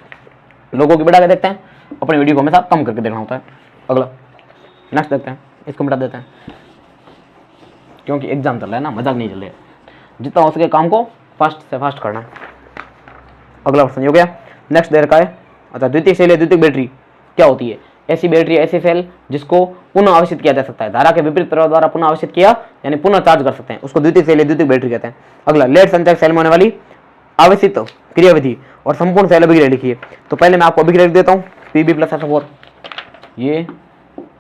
लोगों की बढ़ा के देखते हैं, अपनी वीडियो को हमेशा कम करके देखना होता है। अगला नेक्स्ट देखते हैं, इसको मिटा देते हैं क्योंकि एग्जाम चल रहा है ना, मजाक नहीं चल रहा है। जितना हो सके काम को फास्ट से फास्ट करना है। अगला प्रश्न हो गया, नेक्स्ट देर का है, अच्छा द्वितीय सेल या द्वितीय बैटरी क्या होती है, ऐसी बैटरी ऐसी सेल जिसको पुनः आवेशित किया जा सकता है, धारा के विपरीत प्रवाह द्वारा पुनः आवेशित किया यानी पुनः चार्ज कर सकते हैं, उसको द्वितीय सेल या द्वितीय बैटरी कहते हैं। अगला लेड संचयक सेल में होने वाली आवेशित क्रियाविधि और संपूर्ण सेल अभिक्रिया लिखिए। तो पहले मैं आपको अभिक्रिया लिख देता हूँ, Pb प्लस SO4, ये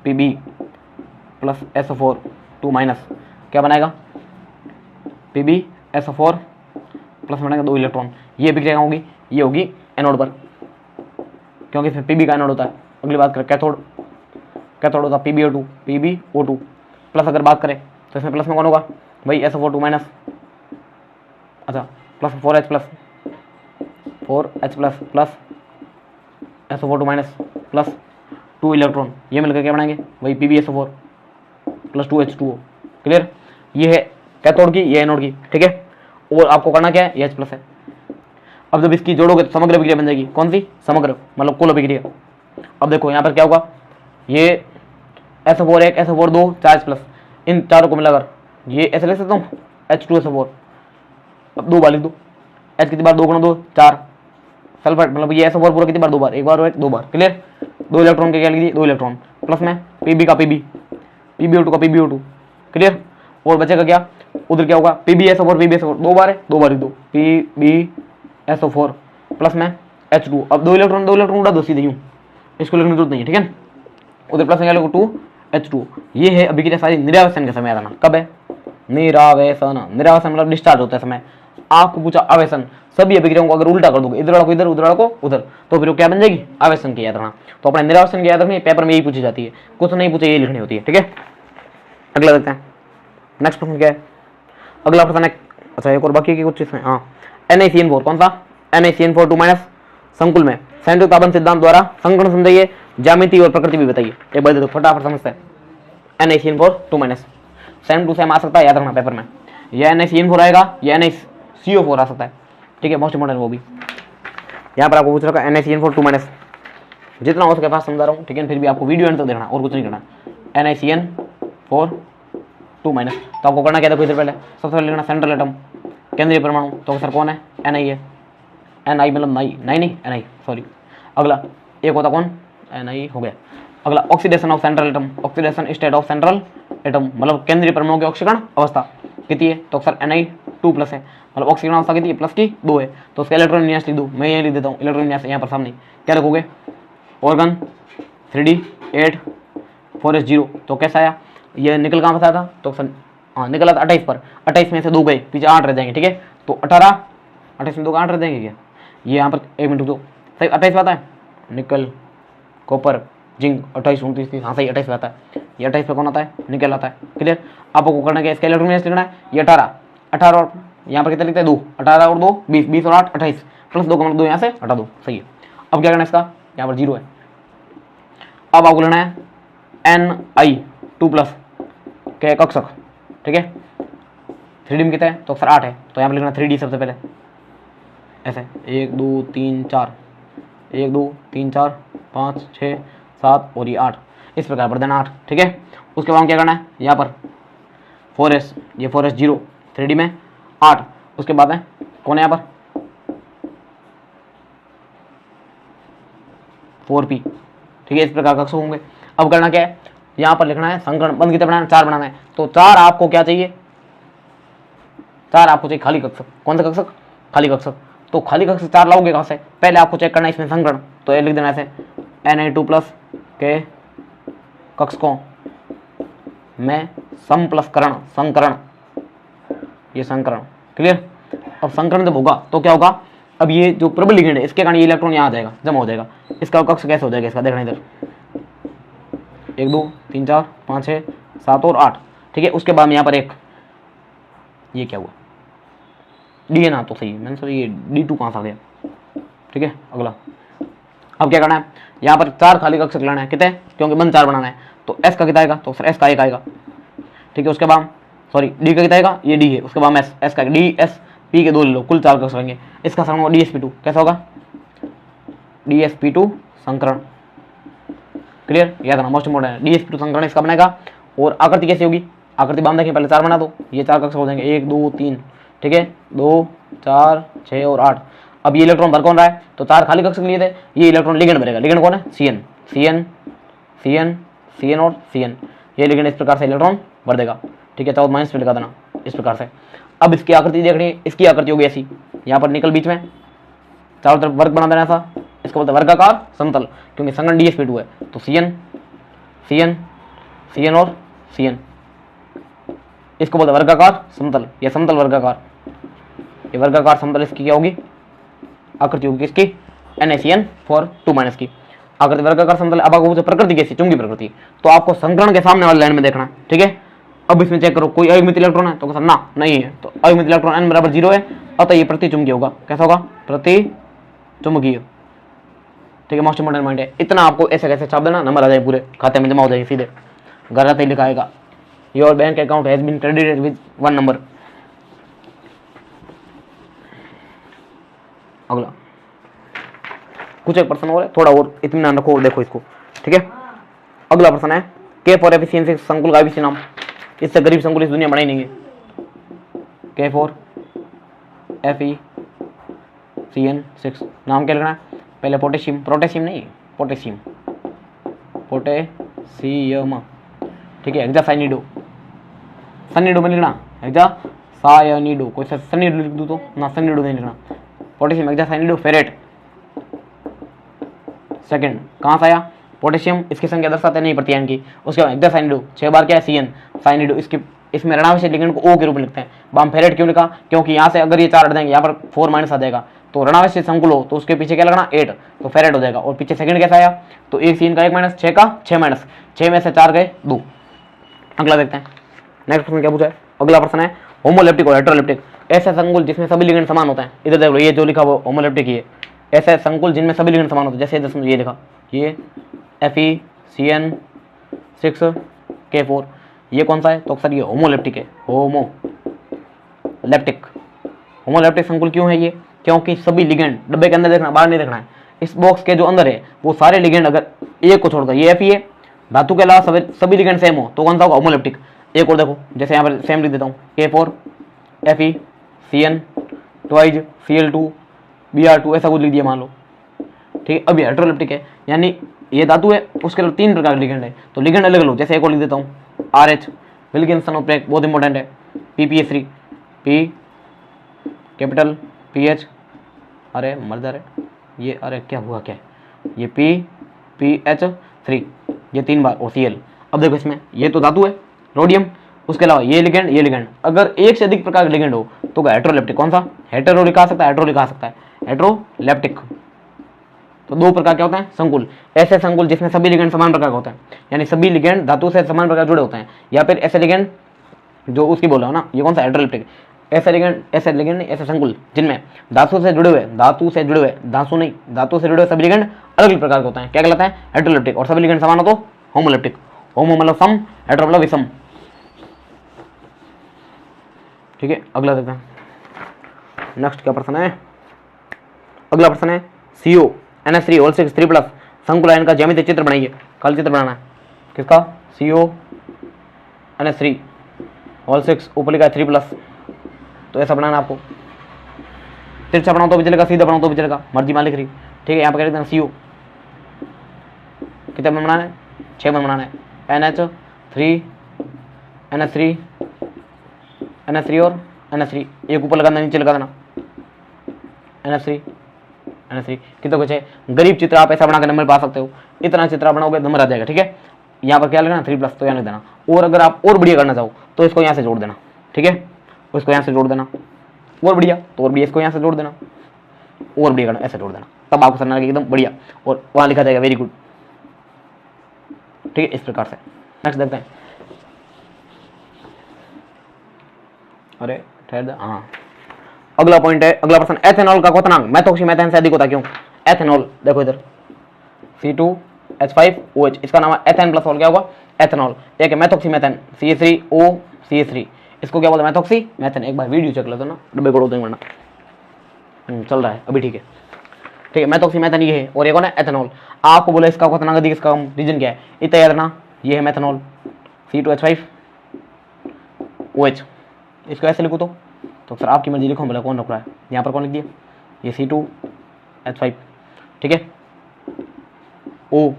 Pb प्लस SO4 2 माइनस क्या बनाएगा, Pb SO4 प्लस बनेगा 2 इलेक्ट्रॉन। ये अभिक्रिया होगी, ये होगी एनोड पर क्योंकि इसमें Pb का एनोड होता है। अगली बात करें कैथोड, कैथोड होता है PbO2 प्लस। अगर बात करें तो इसमें प्लस में कौन होगा भाई, SO4 2 माइनस, अच्छा plus 4H plus plus SO4 2 minus plus 2 electron, ये मिलकर क्या बनाएंगे वही PbSO4 प्लस 2H2O, क्लियर। ये है कैथोड की, ये एनोड की, ठीक है। और आपको करना क्या है, ये H प्लस है। अब जब इसकी जोड़ोगे तो समग्र अभिक्रिया बन जाएगी, कौन सी, समग्र मतलब कुल अभिक्रिया। अब देखो यहाँ पर क्या होगा, ये SO4 1 SO4 2 4H प्लस, इन चारों को मिलाकर ये ऐसे लिख सकता हूँ H2SO4। अब 2 बार लिख दो, H कितनी बार, 2 गुणा 2 4, सल्फेट मतलब ये SO4 पूरा कितनी बार, 2 बार, एक बार एक 2 बार, क्लियर। 2 इलेक्ट्रॉन के क्या लिख दिए, 2 इलेक्ट्रॉन प्लस में Pb का Pb, PbO2 का PbO2, क्लियर। और बचेगा क्या, उधर क्या होगा PbSO4 2 बार है, 2 बार लिख दो PbSO4 प्लस में H2। अब 2 इलेक्ट्रॉन उड़ा दो सीधे यूं, इसको लिखने की जरूरत नहीं है, ठीक है। उधर प्लस में क्या लिखो 2H2। ये है अभिक्रिया सारी निरावेशन के समय आना, कब है, निरावेशन, निरावेशन मतलब डिस्चार्ज होता है समय। आपको पूछा आवेशन, सभी अभिक्रियाओं को अगर उल्टा कर दोगे, इधर वाला को इधर, उधर वाला को उधर, तो फिर वो क्या बन जाएगी, आवेशन की याद रखना। तो अपने निरावेशन की याद रखनी, पेपर में यही पूछी जाती है, कुछ नहीं पूछे यही लिखनी होती है, ठीक है। अगला देखते हैं, नेक्स्ट प्रश्न क्या है। अगला प्रश्न है, अच्छा एक और बाकी की कुछ इसमें, हाँ NaCN4 कौन सा, NaCN4 2 माइनस संकुल में संयुक्त आबंध सिद्धांत द्वारा संगठन समझाइए, ज्यामिति और प्रकृति भी बताइए। एक बार दे दो फटाफट समझते हैं। NaCN4 2 minus same to same आ सकता है, याद रखना पेपर में, या NaCN4 आएगा या NaCO4 आ सकता है, ठीक है, मोस्ट इंपोर्टेंट वो भी। यहाँ पर आपको पूछ रखा NaCN4 2 माइनस, जितना हो सके पास समझा रहा हूँ, ठीक है। फिर भी आपको वीडियो एंड तक देखना और कुछ नहीं करना। NaCN4 2 माइनस, तो आपको करना क्या, देखो इधर पहले सबसे पहले लिखना सेंट्रल एटम, केंद्रीय परमाणु, तो सर कौन है, Ni है, Ni मतलब नहीं Ni सॉरी। अगला एक होता कौन, Ni हो गया। अगला oxidation of central atom, oxidation state of central atom मतलब केंद्रीय परमाणु की ऑक्सीकरण अवस्था कितनी है, तो सर Ni2 प्लस है, मतलब ऑक्सीकरण अवस्था कितनी है, प्लस की 2 है। तो उसका इलेक्ट्रॉन विन्यास लिख दूँ, मैं यही लिख देता हूँ इलेक्ट्रॉन विन्यास यहाँ पर सामने, क्या लिखोगे, ऑर्गन 3D8 4s0। तो कैसा आया, ये निकल कहाँ फंसा था, तो सर हाँ निकला था 28 पर, 28 में से 2 गए, पीछे 8 रह जाएंगे, ठीक है। तो 28 में 2 8 रह जाएंगे क्या, ये यहाँ पर 1 मिनट दो, सही 28 आता है, निकल कॉपर जिंक 28 29 30, हाँ सही 28 पे आता है। ये 28 पे कौन आता है, निकल आता है, क्लियर। आपको करना क्या, इसका इलेक्ट्रॉन विन्यास लिखना है, ये 18 और यहाँ पर कितने लिखते हैं 2, 18 और 2 20, 20 और 8 28 प्लस 2 का मतलब 2 यहाँ से हटा दो, सही है। अब क्या करना है इसका, यहाँ पर 0 है, अब आपको लेना है Ni2+ के कक्षक, ठीक है। 3D में कितना है तो अक्सर 8 है, तो यहाँ पर लिखना 3D सबसे पहले ऐसे 1 2 3 4 1 2 3 4 5 6 7 और ये 8, इस प्रकार पर देना 8, ठीक है। उसके बाद क्या करना है, यहाँ पर 4S, ये 4S 0 3D में 8, उसके बाद है कौन है यहाँ पर 4P, ठीक है। इस प्रकार कक्षक होंगे। अब करना क्या है, यहाँ पर लिखना है संकरण बंद कितने बनाना है, 4 बनाना है। तो 4 आपको क्या चाहिए, 4 आपको चाहिए खाली कक्षक। कौन सा कक्षक, खाली कक्षक। तो खाली कक्षक 4 लाओगे कहाँ से, पहले आपको चेक करना है इसमें संकरण, तो ये लिख देना ऐसे Na2+ के कक्षकों में समप्लसकरण, संकरण, ये संकरण, क्लियर। अब संकरण जब होगा तो क्या होगा, अब ये जो प्रबल लिगेंड है इसके कारण ये इलेक्ट्रॉन यहाँ आ जाएगा, जमा हो जाएगा। इसका कक्ष कैसे हो जाएगा इसका, देखना इधर 1 2 3 4 5 6 7 और 8, ठीक है। उसके बाद में यहाँ पर एक, ये क्या हुआ, डी है ना, तो सही है, मैंने सोचा ये D2 कहाँ से आ गया, ठीक है। अगला अब क्या करना है, यहाँ पर 4 खाली कक्षक लेना है, कितने, क्योंकि बंद 4 बनाना है। तो S का कितना आएगा, तो सर S का 1 आएगा, ठीक है। उसके बाद सॉरी D का कितना आएगा, ये D है, उसके बाद S का DSP के 2 ले लो, कुल 4 कक्षक लेंगे। इसका संकरण होगा DSP2, कैसा होगा DSP2 संकरण, क्लियर, याद रखना मोस्ट इंपोर्टेंट है। DSP2 संकरण इसका बनेगा। और आकृति कैसी होगी, आकृति बांध देंगे, पहले 4 बना दो, ये 4 कक्षक हो जाएंगे 1 2 3, ठीक है, 2 4 6 और 8। अब ये इलेक्ट्रॉन भर कौन रहा है, तो 4 खाली कक्षक लिए थे, ये इलेक्ट्रॉन लिगेंड भरेगा। लिगेंड कौन है, CN CN CN CN और CN, ये लिगेंड इस प्रकार से इलेक्ट्रॉन भर देगा, ठीक है। 14 पे लगा देना इस प्रकार से। अब इसकी आकृति देखनी है, इसकी आकृति होगी ऐसी, यहाँ पर निकल बीच में, चारों तरफ वर्ग बना देना ऐसा, इसको बोलते हैं वर्गाकार समतल, क्योंकि संगठन DSP2 है। तो CN CN CN और CN, इसको बोलते हैं वर्गाकार समतल, यह समतल वर्गाकार, ये वर्गाकार समतल इसकी क्या होगी, आकृति होगी इसकी NaCN4 की आकृति वर्गाकार समतल। अब आपको प्रकृति कैसी, चुंबकीय प्रकृति, तो आपको संकरण के सामने वाले लाइन में देखना, ठीक है। अब इसमें चेक करो कोई अयुग्मित इलेक्ट्रॉन है, तो ना नहीं है, तो अयुग्मित इलेक्ट्रॉन n बराबर 0 है, अतः ये प्रति चुंबकीय होगा। कैसा होगा, प्रति चुंबकीय, ठीक है। मोस्ट इंपोर्टेंट पॉइंट है, इतना आपको ऐसे कैसे छाप देना, नंबर आ जाए पूरे खाते में जमा हो जाएगी सीधे, घर आते ही लिखा आएगा your bank account has been credited with 1 number. अगला कुछ एक प्रश्न और है, थोड़ा और इत्मीनान रखो और देखो इसको, ठीक है। अगला प्रश्न है K फॉर एफिशिएंसी संकुल का IBC नाम, इससे गरीब संकुल इस दुनिया में नहीं है। K फॉर FeCN6 नाम क्या लिखना है, पहले पोटेशियम, प्रोटेशियम नहीं, पोटेशियम पोटेशियम, ठीक है। हेक्सासाइनिडो, सनीडो में लिखना, हेक्सासाइनिडो, कोई सनीडो लिख दूँ तो ना, सनीडो नहीं लिखना, पोटेशियम हेक्सासाइनिडो फेरेट। सेकंड कहाँ से आया, पोटेशियम, इसकी संख्या दर्शाते नहीं प्रतियान की। उसके बाद हेक्सासाइनिडो 6 बार क्या है CN साइनिडो, इसकी इसमें ऋणावेश लिगेंड को O के रूप में लिखते हैं। बाम फेरेट क्यों लिखा, क्योंकि यहाँ से अगर ये 4 हट जाएंगे, यहाँ पर 4 माइनस आ जाएगा, तो ऋणावेश संकुल हो तो उसके पीछे क्या लगना 8, तो फेरेट हो जाएगा। और पीछे सेकंड कैसा आया, तो 1 CN का 1 माइनस, 6 का 6 माइनस, 6 में से 4 गए 2। अगला देखते हैं, नेक्स्ट प्रश्न क्या पूछा है। अगला प्रश्न है होमोलेप्टिक और हेटेरोलेप्टिक, ऐसे संकुल जिसमें सभी लिगेंड समान होते हैं। इधर देख लो, ये जो लिखा वो होमोलेप्टिक ही है। ऐसे संकुल जिनमें सभी लिगेंड समान होते हैं, जैसे ये लिखा, ये FeCN6 K4, ये कौन सा है, तो अक्सर ये होमोलेप्टिक है, होमोलेप्टिक। होमोलेप्टिक संकुल क्यों है ये, क्योंकि सभी लिगेंड, डब्बे के अंदर देखना, बाहर नहीं देखना है, इस बॉक्स के जो अंदर है वो सारे लिगेंड अगर एक को छोड़कर, ये Fe है, धातु के अलावा सभी लिगेंड सेम हो तो कौन सा होगा, होमोलेप्टिक। एक और देखो, जैसे यहाँ पर सेम लिख देता हूँ, K4 FeCN twice Cl2 Br2, ऐसा कुछ लिख दिया मान लो, ठीक है। अब ये हेटेरोलेप्टिक है, यानी ये धातु है, उसके अंदर 3 प्रकार के लिगेंड है, तो लिगेंड अलग लो। जैसे एक और लिख देता हूँ RH विल्किंसन उत्प्रेरक, बहुत इंपॉर्टेंट है, PPH3 P कैपिटल PH, अरे मर जा रहे ये, अरे क्या हुआ क्या, ये PPH3, ये 3 बार और Cl। अब देखो इसमें ये तो धातु है रोडियम, उसके अलावा ये लिगेंड अगर एक से अधिक प्रकार के लिगेंड हो तो हेटेरोलेप्टिक। कौन सा, हेटेरो लिखा सकता है, हेटेरो लिखा सकता है, हेटेरोलेप्टिक। तो 2 प्रकार के होते हैं संकुल, ऐसे संकुल जिसमें सभी लिगेंड समान प्रकार के होते हैं, यानी सभी लिगेंड धातु से समान प्रकार जुड़े होते हैं, या फिर ऐसे लिगेंड जो उसकी बोला हो ना, ये कौन सा, हेटेरोलेप्टिक। ऐसे लिगेंड नहीं, ऐसे संकुल जिनमें धातु से जुड़े हुए धातु से जुड़े हुए सभी लिगेंड अलग अलग प्रकार के होते हैं, क्या कहलाता है? हेटेरोलिप्टिक। और सभी लिगेंड समान हो तो होमोलिप्टिक। होमो मतलब सम, हेटेरो मतलब विषम। ठीक है, अगला देखते हैं। नेक्स्ट क्या प्रश्न है? अगला प्रश्न है CO NH3 होल 6 3 प्लस संकुल आयन का ज्यामितीय चित्र बनाइए। कल चित्र बनाना है किसका? CO NH3 होल 6 ऊपर लिखा है 3 प्लस, तो ऐसा बनाना आपको। तिरछा बनाओ तो भी चलेगा, सीधा बनाओ तो भी चलेगा, मर्जी मान लिख रही। ठीक है, यहाँ पर कह देते हैं CO कितने में बनाना है? 6 में बनाना है। NH3 और NH3 एक ऊपर लगाना, नीचे लगा देना। NH3 कितने कुछ है? गरीब चित्र आप ऐसा बनाकर नंबर पा सकते हो। इतना चित्र आप बनाओगे नंबर आ जाएगा। ठीक है, यहाँ पर क्या लगना? 3 प्लस, तो यहाँ लिख देना। और अगर आप और बढ़िया करना चाहो तो इसको यहाँ से जोड़ देना। ठीक है, इसको यहाँ से जोड़ देना। और बढ़िया तो और बढ़िया, इसको यहाँ से जोड़ देना। और बढ़िया करना, ऐसे जोड़ देना, तब आपको समझना एकदम बढ़िया। और वहाँ लिखा जाएगा वेरी गुड। ठीक है, इस प्रकार से। नेक्स्ट देखते हैं। अरे ठहर जा, हाँ अगला पॉइंट है, अगला प्रश्न। एथेनॉल का क्वथनांक मेथोक्सीमेथेन से अधिक होता है, क्यों? एथेनॉल देखो इधर C2H5OH, इसका नाम है एथेन प्लस ऑल क्या होगा? एथेनॉल। एक है मेथोक्सीमेथेन CH3OCH3, इसको क्या बोलते हैं? मेथोक्सीमेथेन। एक बार वीडियो चेक लेते ना, डब्बे कोड़ो देंगे वरना चल रहा है अभी। ठीक है, ठीक है, मेथोक्सीमेथेन ये है। और एक कौन है? एथेनॉल। आपको बोला इसका क्वथनांक अधिक, इसका कम, रीजन क्या है? इतना याद रखना, ये है मेथेनॉल C2H5OH। इसको ऐसे लिखो तो सर आपकी मर्जी लिखो, बोला कौन रख रहा है? यहाँ पर कौन लिख दिया? ये C2H5। ठीक है, O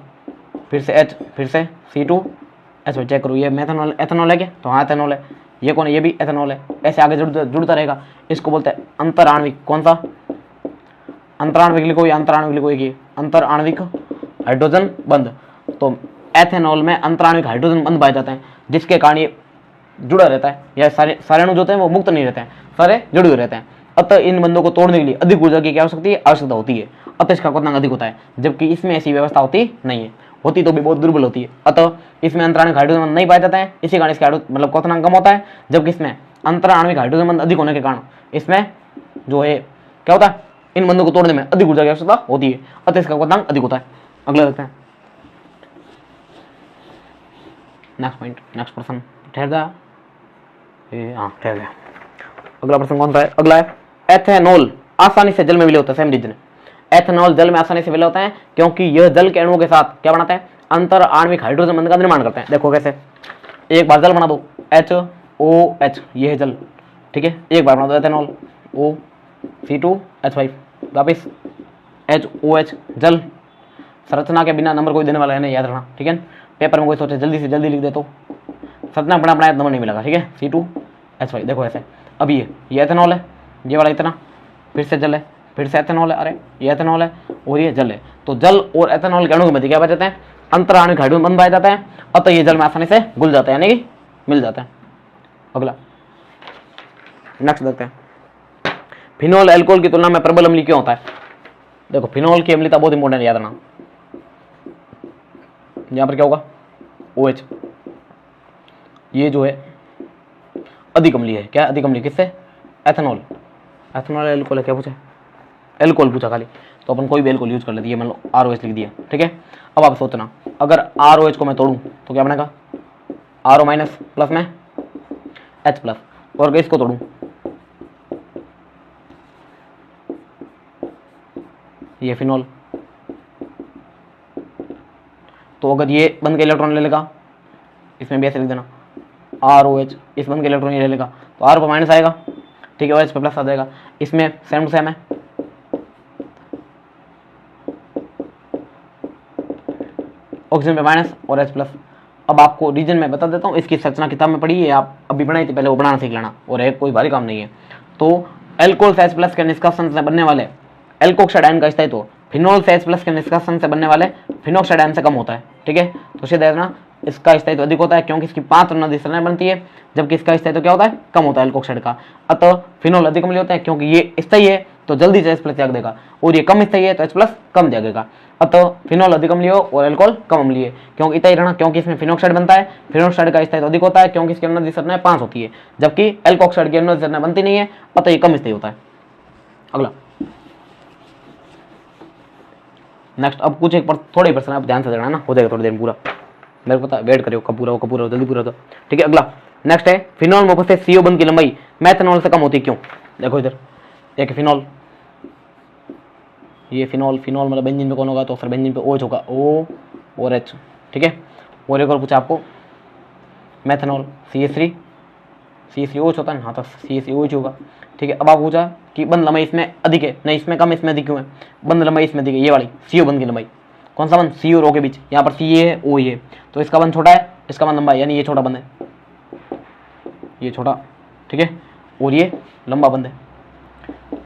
फिर से H फिर से C2H5। चेक करो ये मेथेनॉल एथेनॉल है क्या? तो हाँ एथेनॉल है। ये कौन है? ये भी एथेनॉल है। ऐसे आगे जुड़ता रहेगा। इसको बोलते हैं अंतराण्विक। कौन सा? अंतराण्विक लिखो या अंतराण्विक लिखो, एक अंतराण्विक हाइड्रोजन बंध। तो एथेनॉल में अंतराण्विक हाइड्रोजन बंध पाए जाते हैं, जिसके कारण ये जुड़ा रहता है। या सारे अणु जो होते हैं वो मुक्त नहीं रहते हैं, सारे जुड़े हुए रहते हैं। अतः इन बंधों को तोड़ने के लिए अधिक ऊर्जा की क्या आवश्यकता होती है। अतः इसका क्वथनांक अधिक होता है, जबकि इसमें ऐसी व्यवस्था होती नहीं है, होती तो भी बहुत दुर्बल होती है। अतः इसमें अंतराण्विक हाइड्रोजन बंध नहीं पाए जाते हैं, इसी कारण इसका मतलब क्वथनांक कम होता है। जबकि इसमें अंतराण्विक हाइड्रोजन बंध अधिक होने के कारण इसमें जो है क्या होता है? इन बंधों को तोड़ने में अधिक ऊर्जा की आवश्यकता होती है, अतः इसका क्वथनांक अधिक होता है। अगला देखते हैं। नेक्स्ट पॉइंट, नेक्स्ट प्रश्न। ठहर जा, हाँ ठहर गया। अगला प्रश्न कौन सा है? अगला है एथेनॉल आसानी से जल में विलय होता है। सेम रीजन है, एथेनॉल जल में आसानी से विलय होता है क्योंकि यह जल के अणुओं के साथ क्या बनाता है? अंतर आणविक हाइड्रोजन बंध का निर्माण करते हैं। देखो कैसे, एक बार जल बना दो HOH, ये है जल। ठीक है, एक बार बना दो एथेनॉल C2H5, वापिस HOH, जल। संरचना के बिना नंबर कोई देने वाला है नहीं, याद रखना। ठीक है, पेपर में कोई सोचे जल्दी से जल्दी लिख दे तो संरचना बना बनाया नंबर नहीं मिलेगा। ठीक है, C2H5 देखो ऐसे। अब ये एथेनॉल है, ये वाला इतना, फिर से जल है, फिर से एथेनॉल है, अरे ये एथेनॉल है और ये जल है। तो जल और एथेनॉल के अणु के मध्य क्या पाए जाते हैं? अंतराण्विक हाइड्रोजन बंध पाए जाते हैं, अतः ये जल में आसानी से घुल जाता है, यानी कि मिल जाता है। अगला नेक्स्ट देखते हैं। फिनोल एल्कोहल की तुलना में प्रबल अम्लीय क्यों होता है? देखो फिनोल की अम्लीयता बहुत इंपॉर्टेंट, याद रखना। यहां पर क्या होगा? OH, ये जो है अधिक अम्लीय है। क्या अधिक अम्लीय? किससे? एथेनॉल। एथेनॉल एल्कोहल है, क्या पूछा? एल्कोहल पूछा खाली, तो अपन कोई भी एल्कोहल यूज कर लेते हैं। मान लो ROH लिख दिया। ठीक है, अब आप सोचना, अगर ROH को मैं तोड़ूं तो क्या बनेगा? RO माइनस प्लस में H प्लस, और अगर इसको तोड़ूं, ये फिनोल, तो अगर ये बंद के इलेक्ट्रॉन ले लेगा, इसमें भी ऐसे लिख देना ROH, इस बंद के इलेक्ट्रॉन ये ले लेगा तो R पर माइनस आएगा। ठीक है, OH पे प्लस आ जाएगा। इसमें सेम टू सेम है, ऑक्सीजन पे माइनस और H प्लस। अब आपको रीजन में बता देता हूँ, इसकी संरचना किताब में पढ़ी है, आप अभी बनाई थी, पहले वो बनाना सीख लेना, और एक कोई भारी काम नहीं है। तो एल्कोहल से H प्लस के निष्कासन से बनने वाले एल्कोक्साइड आयन का स्थायित्व फिनोल से H प्लस के निष्कासन से बनने वाले फिनोक्साइड आयन से कम होता है। ठीक है, तो सीधा देखना, इसका स्थायित्व अधिक होता है क्योंकि इसकी 5 नदी संरचना बनती है, जबकि इसका स्थायित्व क्या होता है? कम होता है एल्कोक्साइड का। अतः फिनोल अधिक अम्लीय होता है क्योंकि ये स्थायी है, तो जल्दी से H प्लस त्याग देगा, और ये कम स्थायी है तो H प्लस कम त्यागेगा। अतः फिनॉल अधिक अम्लीय और अल्कोहल कम अम्लीय, क्योंकि इतना ही रहना, क्योंकि इसमें फिनोक्साइड बनता है, फिनोक्साइड का स्थायित्व अधिक होता है क्योंकि इसकी एनर्जी संरचना 5 होती है, जबकि एल्कोक्साइड की एनर्जी संरचना बनती नहीं है, अतः ये कम स्थायी होता है। अगला नेक्स्ट, अब कुछ एक थोड़े प्रश्न आप ध्यान से देखना ना, हो जाएगा थोड़ी देर में पूरा, मेरे को पता है, वेट करियो कब पूरा हो, कब पूरा हो, जल्दी पूरा हो। ठीक है, अगला नेक्स्ट है फिनॉल में उपस्थित CO बंध की लंबाई मेथनॉल से कम होती है, क्यों? देखो इधर एक फिनॉल, ये फिनॉल, फिनॉल मतलब बेंजीन पे कौन होगा, तो सर बेंजीन पे OH होगा, O और H। ठीक है, और एक और पूछा आपको मेथनॉल CH3OH होता है ना, हाँ तो CH3OH होगा। ठीक है, अब आप पूछा कि बंध लंबाई इसमें अधिक है, नहीं इसमें कम, इसमें अधिक क्यों है? बंध लंबाई इसमें अधिक है, ये वाली CO बंध की लंबाई, कौन सा बंध? C और O के बीच, यहाँ पर C है, O है, तो इसका बंध छोटा है, इसका बंध लंबा है, यानी ये छोटा बंध है, ये छोटा। ठीक है, और ये लंबा बंध है।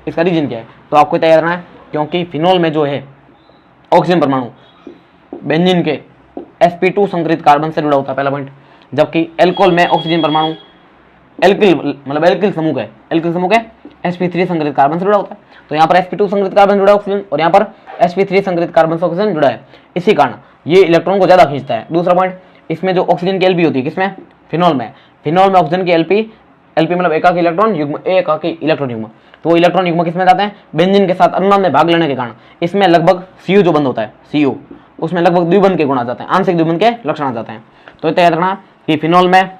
इसका रीजन क्या है? तो आपको तैयार करना है, क्योंकि फिनॉल में जो है ऑक्सीजन परमाणु बेंजीन के sp2 संकरित कार्बन से जुड़ा होता है, पहला पॉइंट, जबकि एल्कोहल में ऑक्सीजन परमाणु एल्किल मतलब एल्किल समूह है, एल्किल समूह है sp3 संकरित कार्बन से जुड़ा होता है। तो यहाँ पर sp2 संकरित कार्बन जुड़ा है ऑक्सीजन, और यहाँ पर sp3 संकरित कार्बन से ऑक्सीजन जुड़ा है, इसी कारण ये इलेक्ट्रॉन को ज्यादा खींचता है। दूसरा पॉइंट, इसमें जो ऑक्सीजन की एलपी होती है, किसमें? फिनॉल में। फिनॉल में ऑक्सीजन की एलपी मतलब एकाकी इलेक्ट्रॉन युग्म, एकाकी इलेक्ट्रॉन युग्म, तो इलेक्ट्रॉन युग्म किसमें जाते हैं? बेंजीन के साथ अनुनाद में भाग लेने के कारण इसमें लगभग CO जो बंध होता है, CO, उसमें लगभग द्विबंध के गुण आ जाते हैं, आंशिक द्विबंध के लक्षण आ जाते हैं। तो याद रखना कि फिनॉल में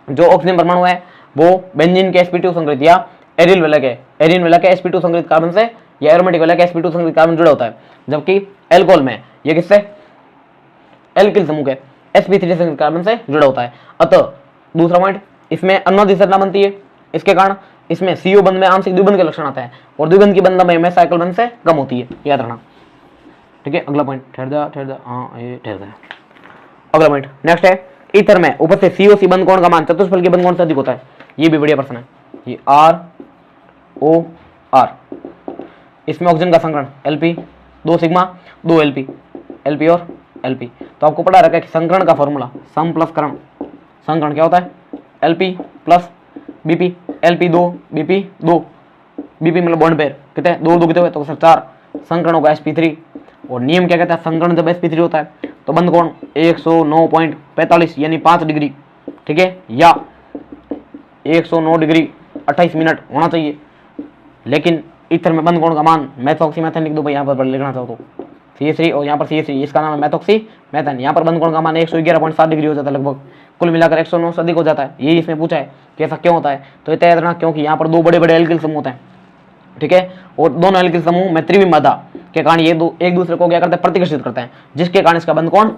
जो ऑक्सीजन परमाणु है वो बेंजीन के sp2 संकरित या एरिल वाले के sp2 संकरित कार्बन से या एरोमेटिक वाले के sp2 संकरित कार्बन जुड़ा होता है, जबकि एल्कोहल में ये किससे? एल्किल समूह के sp3 संकरित कार्बन से जुड़ा होता है। अतः दूसरा पॉइंट, इसमें अनुनाद संरचना बनती है, इसके कारण इसमें CO बंध में आंशिक द्विबंध के लक्षण आता है, और द्विबंध की बंध में साइकिल बंध से कम होती है, याद रखना। ठीक है, अगला पॉइंट, ठहर जा, हाँ ये ठहर जा। अगला पॉइंट नेक्स्ट है, ईथर में उपस्थित COC बंध कोण का मान चतुष्फल के बंध कोण से अधिक होता है, ये भी बढ़िया प्रश्न है। ये ROR, इसमें ऑक्सीजन का संकरण Lp 2 सिग्मा 2 Lp और Lp, तो आपको पता रखा है कि संकरण का फॉर्मूला सम प्लस करण, संकरण क्या होता है? Lp plus Bp, Lp2 Bp2, Bp मतलब बॉन्ड पेयर, कितने? 2 कितने हुए? तो सर 4, संकरण होगा sp3, और नियम क्या कहता है? संकरण जब sp3 होता है तो बंध कोण 109.45 यानी 5 डिग्री, ठीक है, या 109 डिग्री 28 मिनट होना चाहिए। लेकिन ईथर में बंध कोण का मान मेथॉक्सी मेथेन लिख दो भाई, यहाँ पर लिखना चाहो तो CH3, और यहाँ पर CH3, इसका नाम है मेथॉक्सी मेथेन। यहाँ पर बंध कोण का मान 111.7 डिग्री हो जाता है, लगभग कुल मिलाकर 109 से अधिक हो जाता है। यही इसमें पूछा है कि ऐसा क्यों होता है, तो ये तैयार रखना, क्योंकि यहाँ पर 2 बड़े बड़े एल्किल समूह होते हैं, ठीक है, और दोनों एल्किल समूह में त्रिविम बाधा के कारण ये दो एक दूसरे को क्या करते हैं? प्रतिकर्षित करते हैं, जिसके कारण इसका बंध कोण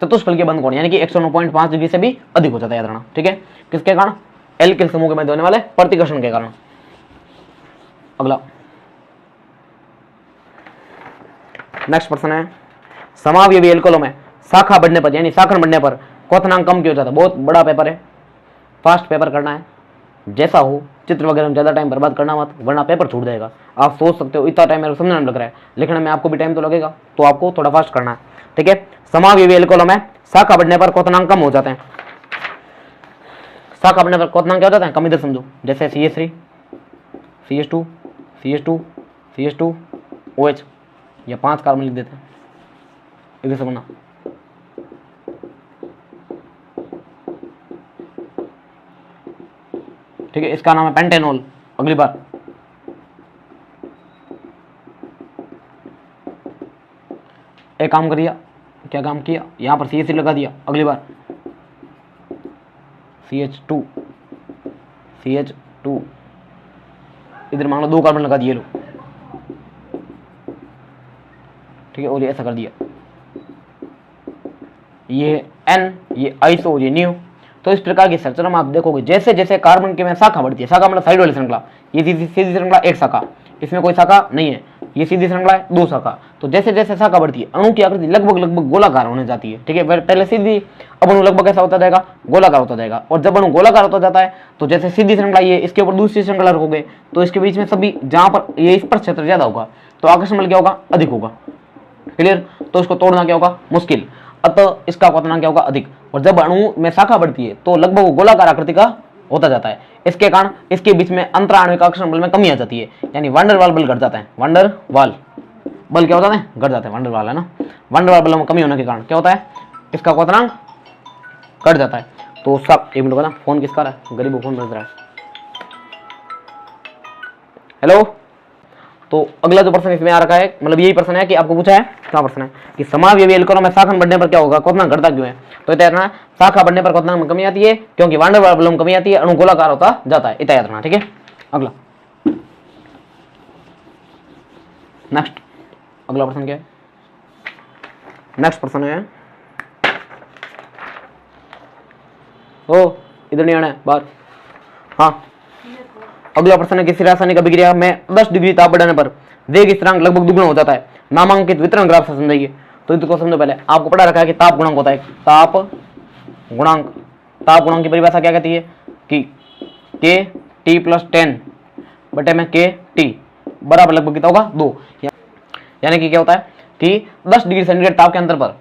चतुष्फल के बंध कोण यानी कि 109.5 डिग्री से भी अधिक हो जाता है, याद रखना। ठीक है, किसके कारण? एल्किल समूह के मध्य होने वाले प्रतिकर्षण के कारण। अगला नेक्स्ट प्रश्न है, समावयवी एल्कोहलों में शाखा बढ़ने पर यानी शाखन बढ़ने पर क्वथनांक कम क्यों हो जाता है? बहुत बड़ा पेपर है, फास्ट पेपर करना है, जैसा हो चित्र वगैरह में ज्यादा टाइम बर्बाद करना मत, वरना पेपर छूट जाएगा। आप सोच सकते हो इतना टाइम मेरे को समझने में लग रहा है, लिखने में आपको भी टाइम तो लगेगा, तो आपको थोड़ा फास्ट करना है। ठीक है, समावयवी एल्कोहलों में शाखा बढ़ने पर क्वथनांक कम हो जाते हैं। शाखा बढ़ने पर क्वथनांक क्या हो जाता है? कम इधर समझो, जैसे CH3 CH2 CH2 CH2 OH, या 5 कार्बन लिख देते हैं, इधर समझना। ठीक है, इसका नाम है पेंटेनॉल। अगली बार एक काम करिए, क्या काम किया? यहां पर CH3 लगा दिया, अगली बार CH2 इधर मान लो 2 कार्बन लगा दिए लो, ठीक है, और ये ऐसा कर दिया, ये N, ये आइसो, ये न्यू। तो इस प्रकार की स्ट्रक्चर में आप देखोगे जैसे जैसे कार्बन के में शाखा बढ़ती है, शाखा मतलब साइड वाली श्रृंखला, ये सीधी श्रृंखला एक शाखा, इसमें कोई शाखा नहीं है, ये सीधी श्रृंखला है 2 शाखा। तो जैसे जैसे शाखा बढ़ती है अणु की आकृति लगभग गोलाकार होने जाती है। ठीक है, पहले सीधी, अब अणु लगभग कैसा होता जाएगा? गोलाकार होता जाएगा। और जब अणु गोलाकार होता जाता है तो जैसे सीधी श्रृंखला ये, इसके ऊपर दूसरी श्रृंखला रखोगे तो इसके बीच में सभी जहां पर ये स्पर्श क्षेत्र ज्यादा होगा तो आकर्षण बल क्या होगा? अधिक होगा। क्लियर? तो इसको तोड़ना क्या होगा? मुश्किल। अतः इसका क्वथनांक क्या होगा? अधिक। और जब अणु में शाखा बढ़ती है तो लगभग गोलाकार आकृति का होता जाता है। इसके कारण इसके बीच में अंतराण्विक आकर्षण बल में कमी आ जाती है, यानी वंडर वाल बल घट जाता है। वंडर वाल बल क्या होता है, घट जाता है। वंडर वाल है ना, वंडर वाल बल में कमी होने के कारण क्या होता है, इसका क्वथनांक घट जाता है। तो सब एक मिनट बता, फोन किसका रहा है, गरीब फोन बज रहा है। हेलो, तो अगला जो प्रश्न इसमें आ रखा है, मतलब यही प्रश्न है कि आपको पूछा है, क्या प्रश्न है कि समावयवी एल्कोनों में शाखा बढ़ने पर क्या होगा, क्वथनांक घटता क्यों है। तो इतना याद रखना, शाखा बढ़ने पर क्वथनांक में कमी आती है क्योंकि वंडर वाल बल में कमी आती है, अणु गोलाकार होता जाता है। इतना याद रखना, ठीक है। अगला नेक्स्ट, अगला प्रश्न क्या है, नेक्स्ट प्रश्न है, ओ इधर नहीं आना है बाहर। हाँ, अगला प्रश्न है किसी रासायनिक अभिक्रिया में 10 डिग्री ताप बढ़ाने पर वेग स्थिरांक लगभग दुगुना हो जाता है, नामांकित वितरण ग्राफ से समझाइए। तो इसको समझो, पहले आपको पढ़ा रखा है कि ताप गुणांक होता है, ताप गुणांक। ताप गुणांक की परिभाषा क्या कहती है कि के टी प्लस 10 बटे में के टी बराबर लगभग कितना होगा 2, यानी कि क्या होता है कि 10 डिग्री सेंटीग्रेड ताप के अंतर पर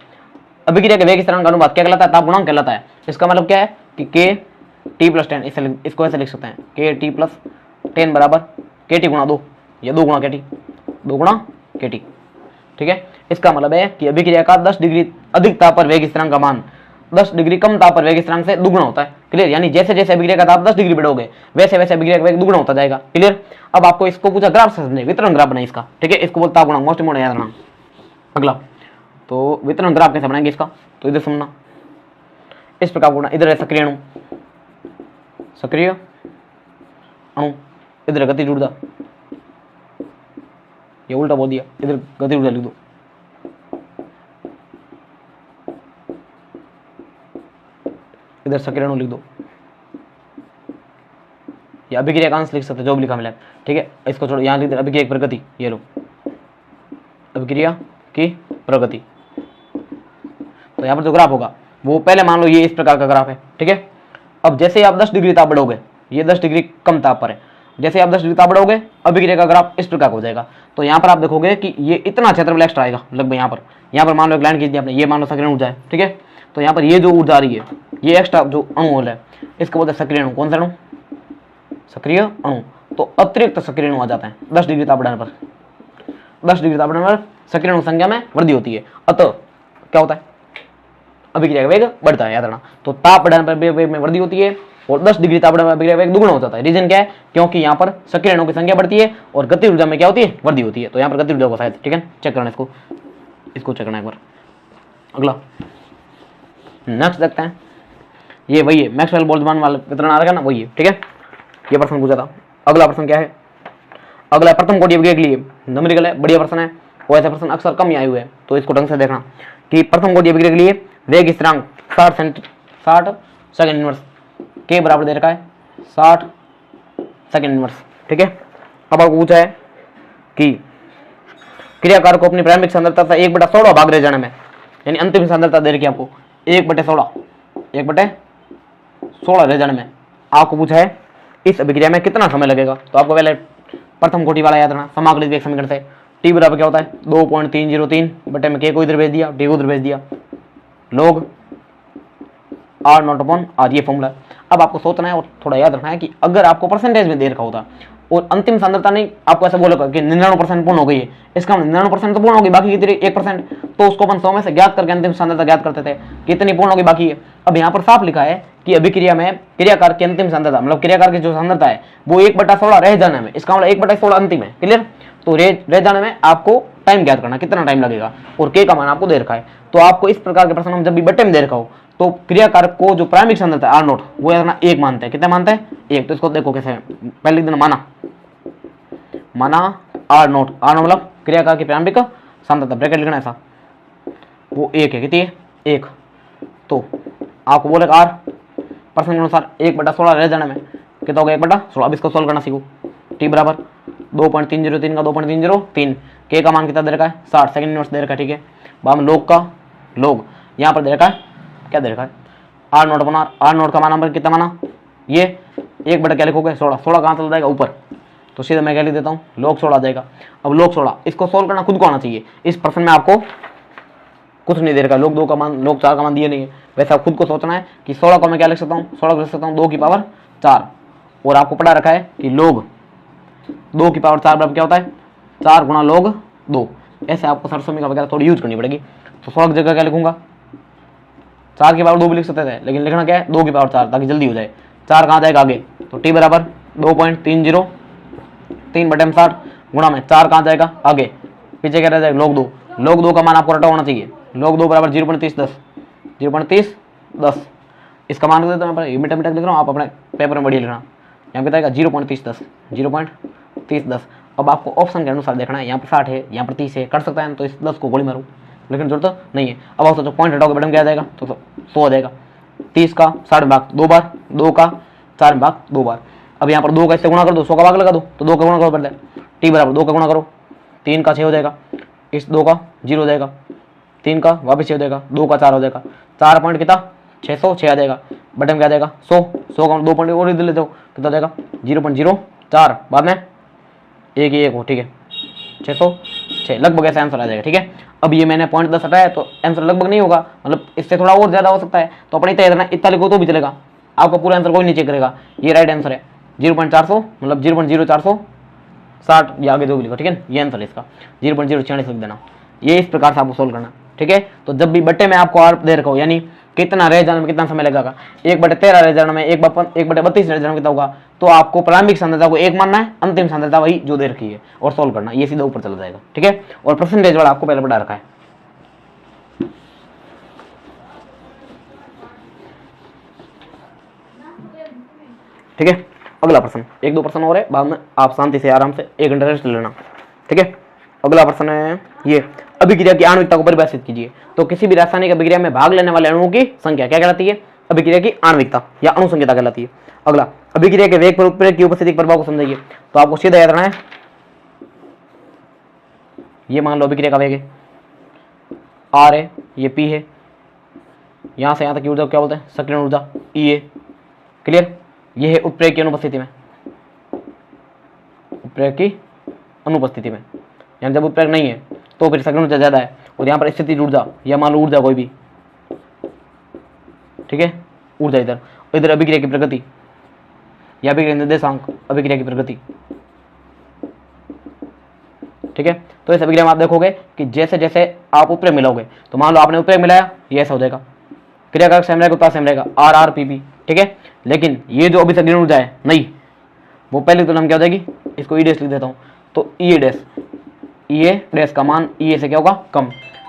अभिक्रिया के वेग स्थिरांक का अनुपात क्या कहलाता है, ताप गुणांक कहलाता है। इसका मतलब क्या है कि के टी प्लस 10, इसको ऐसे लिख सकते हैं, के टी प्लस 10 बराबर के टी गुणा 2 या 2 गुणा के टी, 2 गुणा के टी, ठीक है। इसका मतलब है कि अभिक्रिया का 10 डिग्री अधिक ताप पर वेग स्थिरांक का मान 10 डिग्री कम ताप पर वेग स्थिरांक से दुगुना होता है। क्लियर, यानी जैसे जैसे अभिक्रिया का ताप 10 डिग्री बढ़ोगे वैसे वैसे अभिक्रिया का वेग दुगुना होता जाएगा। क्लियर। अब आपको इसको पूछा ग्राफ से समझे, वितरण ग्राफ बनाए इसका, ठीक है। इसको बोलता गुणांक, मोस्ट इंपोर्टेंट याद रखना। अगला, तो वितरण ग्राफ कैसे बनाएंगे इसका, तो इधर समझना, इस प्रकार गुणा, इधर है सक्रिय अणु, सक्रिय अणु, इधर गतिज ऊर्जा, ये उल्टा बोल दिया, इधर गतिज ऊर्जा लिख दो, इधर सक्रिय अणु लिख दो, या अभिक्रिया का अंश लिख सकते, जो भी लिखा मिला, ठीक है। इसको छोड़ो, यहाँ लिख दो अभिक्रिया की प्रगति, ये लो अभिक्रिया की प्रगति। तो यहाँ पर जो ग्राफ होगा वो पहले मान लो ये इस प्रकार का ग्राफ है, ठीक है। अब जैसे आप 10 डिग्री ताप बढ़ोगे, ये 10 डिग्री कम ताप पर है, जैसे आप 10 डिग्री ताप बढ़ोगे अभिक्रिया का ग्राफ इस प्रकार हो जाएगा। तो यहाँ पर आप देखोगे कि ये इतना क्षेत्रफल एक्स्ट्रा आएगा लगभग, यहाँ पर मान लो एक लाइन खींच दी आपने, ये मान लो सक्रिय ऊर्जा है, ठीक है। तो यहाँ पर ये जो ऊर्जा आ रही है, ये एक्स्ट्रा जो अणु होल है, इसको बोलते हैं सक्रिय अणु। कौन सा अणु, सक्रिय अणु। तो अतिरिक्त सक्रिय अणु आ जाते हैं 10 डिग्री ताप बढ़ाने पर, 10 डिग्री ताप बढ़ाने पर सक्रिय अणु संख्या में वृद्धि होती है, अतः क्या होता है, अभिक्रिया का वेग बढ़ता है, याद रखना। तो ताप बढ़ाने पर वेग में वृद्धि होती है और 10 डिग्री ताप बढ़ाने पर अभिक्रिया वेग दुगुना हो जाता है। रीजन क्या है, क्योंकि यहाँ पर सक्रिय अणुओं की संख्या बढ़ती है और गतिज ऊर्जा में क्या होती है, वृद्धि होती है। तो यहाँ पर गतिज ऊर्जा को शायद, ठीक है, चेक करना इसको चेक करना एक बार। अगला नेक्स्ट देखते हैं, ये वही है मैक्सवेल बोल्ट्जमान वाला वितरण आ रहा है ना, वही है, ठीक है। ये प्रश्न पूछा था। अगला प्रश्न क्या है, अगला प्रथम कोटि अभिक्रिया के लिए न्यूमेरिकल है, बढ़िया प्रश्न है, और ऐसे प्रश्न अक्सर कम ही आए हुए हैं, तो इसको ढंग से देखना कि प्रथम कोटि अभिक्रिया के लिए वेग स्थिरांक 60 सेकंड इनवर्स के बराबर दे रखा है 60 सेकंड इनवर्स, ठीक है। अब आपको पूछा है कि क्रियाकार को अपनी प्रारंभिक सांद्रता से 1/16 भाग रह जाने में, यानी अंतिम सांद्रता दे रखी है आपको 1/16 रह जाने में, आपको पूछा है इस अभिक्रिया में कितना समय लगेगा। तो आपको पहले प्रथम कोटि वाला याद रखना, समाकलित वेग समीकरण से टी बराबर क्या होता है 2.303 बटे में के को इधर भेज दिया, टी को उधर भेज दिया, log r0/r, ये फॉर्मूला। अब आपको सोचना है और थोड़ा याद रखना है कि अगर आपको परसेंटेज में दे रखा होता और अंतिम सांद्रता नहीं आपको ऐसा बोलेगा कि 99% पूर्ण हो गई है, इसका 99% तो पूर्ण होगी, बाकी कितनी 1%, तो उसको अपन 100 में से ज्ञात करके अंतिम सांद्रता ज्ञात करते थे, कितनी पूर्ण होगी बाकी है। अब यहाँ पर साफ लिखा है कि अभिक्रिया में क्रियाकार की अंतिम सांद्रता, मतलब क्रियाकार की जो सांद्रता है वो 1/16 रह जाने में, इसका मतलब 1/16 अंतिम है। क्लियर। तो रह जाने में आपको टाइम ज्ञात करना, कितना टाइम लगेगा, और के का मान आपको दे रखा है। तो आपको इस प्रकार के प्रश्न में जब भी बटे में दे रखा हो तो क्रियाकारक को जो प्रारंभिक सांद्रता है r0 वो है 1 मानते हैं। कितना मानते हैं 1। तो इसको देखो कैसे, पहले लिख देना माना r0 मतलब क्रियाकार की प्रारंभिक सांद्रता, ब्रैकेट लिखना ऐसा, वो 1 है। कितनी है 1। तो आपको बोले r परसेंट के अनुसार 1/16 रह जाने में कितना होगा 1/16। अब इसको सोल्व करना सीखो। टी बराबर 2.303 का 2.303, के का मान कितना दे रखा है 60 सेकंड इनवर्स दे रखा है, ठीक है। बाद में लोग का लोग यहाँ पर दे रखा है, क्या दे रखा है r0 बना, r0 का मान नंबर कितना माना, ये 1 क्या लिखोगे 16 कहाँ चला जाएगा ऊपर, तो सीधा मैं क्या लिख देता हूँ log 16 आ जाएगा। अब log 16 इसको सोल्व करना खुद को आना चाहिए, इस प्रश्न में आपको कुछ नहीं दे रखा, log 2 का मान log 4 का मान दिए नहीं है, वैसे आप खुद को सोचना है कि 16 को मैं क्या लिख सकता हूँ, 16 लिख सकता हूँ 2 की पावर 4, और आपको पढ़ा रखा है कि log 2 की पावर 4 बराबर क्या होता है, 4 गुणा log 2। ऐसे आपको सरसोमी का वगैरह थोड़ी यूज करनी पड़ेगी। तो 100 की जगह क्या लिखूंगा, 4 की पावर 2 भी लिख सकते थे, लेकिन लिखना क्या है 2 की पावर 4, ताकि जल्दी हो जाए। 4 कहाँ जाएगा आगे, तो t बराबर 2.30 3/60 गुणा में 4 कहाँ जाएगा आगे, पीछे क्या रह जाएगा log 2। log 2 का मान आपको रटा होना चाहिए, log 2 बराबर 0.3010। इसका मान देता हूँ, मीटर मीटर लिख रहा हूँ, आप अपने पेपर में बढ़िया लिखना। यहाँ पे आएगा 0.3010। अब आपको ऑप्शन के अनुसार देखना है, यहाँ पर 60 है, यहाँ पर 30 है, कर सकता है तो इस 10 को गोली मारूँ, लेकिन जरूरत नहीं है। अब आप सोचो पॉइंट हटाओगे मैडम क्या आ जाएगा, तो 100 आ जाएगा। 30 का 60 में भाग 2 बार, 2 का 4 में भाग 2 बार। अब यहाँ पर 2 का इससे गुणा कर दो, 100 का भाग लगा दो, तो 2 का गुणा करो पड़ता है। टी बराबर 2 का गुणा करो, 3 का 6 हो जाएगा, इस 2 का 0 हो जाएगा, 3 का वापस 6 हो जाएगा, 2 का 4 हो जाएगा, 4 पॉइंट कितना 606 आ जाएगा। बटन क्या आ जाएगा 100 का 2 पॉइंट और इधर ले जाओ, कितना जाएगा 0.04 बाद में 1 हो, ठीक है 606 लगभग ऐसा आंसर आ जाएगा। ठीक है, अब ये मैंने पॉइंट 10 हटाया तो आंसर लगभग नहीं होगा, मतलब इससे थोड़ा और ज्यादा हो सकता है, तो अपने इतना लिखो तो भी चलेगा, आपका पूरा आंसर कोई नहीं चेक करेगा। ये राइट आंसर है 0.400 मतलब 0.0460 या आगे जो भी लिखो, ठीक है ये आंसर है इसका 0.046 लिख देना। ये इस प्रकार से आपको सोल्व करना, ठीक है। तो जब भी बट्टे में आपको आर दे रखा हो, यानी कितना रह जाने में कितना समय लगेगा, 1/13 रह जाने में 1/32 रह जाने में कितना होगा, तो आपको प्रारंभिक सांद्रता को 1 मानना है, अंतिम सांद्रता वही जो दे रखी है और सोल्व करना, ये सीधा ऊपर चला जाएगा। ठीक है, और परसेंटेज वाला आपको पहले बढ़ा रखा है। ठीक है, अगला प्रश्न, 1-2 प्रश्न और है, बाद में आप शांति से आराम से 1 घंटा रेस्ट लेना। ठीक है, अगला प्रश्न है ये, अभिक्रिया की आणविकता को परिभाषित कीजिए। तो किसी भी रासायनिक अभिक्रिया में भाग लेने वाले अणुओं की संख्या क्या कहलाती है, अभिक्रिया की आणविकता या अणु संख्या कहलाती है। अगला, अभिक्रिया के वेग पर उत्प्रेरक की उपस्थिति के प्रभाव को समझाइए। तो आपको सीधा याद रखना है, ये मान लो अभिक्रिया का वेग है R है, ये P है, यहां से यहां तक की ऊर्जा क्या बोलते हैं, सक्रियण ऊर्जा E है। क्लियर, ये है उत्प्रेरक की अनुपस्थिति में, उत्प्रेरक की अनुपस्थिति में, यानी जब उत्प्रेरक नहीं है तो फिर सक्रियण ऊर्जा ज्यादा है, और यहाँ पर स्थितिज ऊर्जा या मान लो ऊर्जा कोई भी, ठीक है ऊर्जा इधर, इधर अभिक्रिया की प्रगति या अभिक्रिया निर्देशांक, अभिक्रिया की प्रगति। ठीक है, तो इस अभिक्रिया में आप देखोगे कि जैसे जैसे आप उत्प्रेरक मिलाओगे, तो मान लो आपने उत्प्रेरक मिलाया, ये ऐसा हो जाएगा, क्रियाकारक सेम रहेगा, उत्पाद सेम रहेगा, RR PP। ठीक है, लेकिन ये जो अभी सक्रियण ऊर्जा है नहीं, वो पहले तो नाम क्या हो जाएगी, इसको E डैश लिख देता हूँ, तो E डैश का मान E से क्या होगा कम,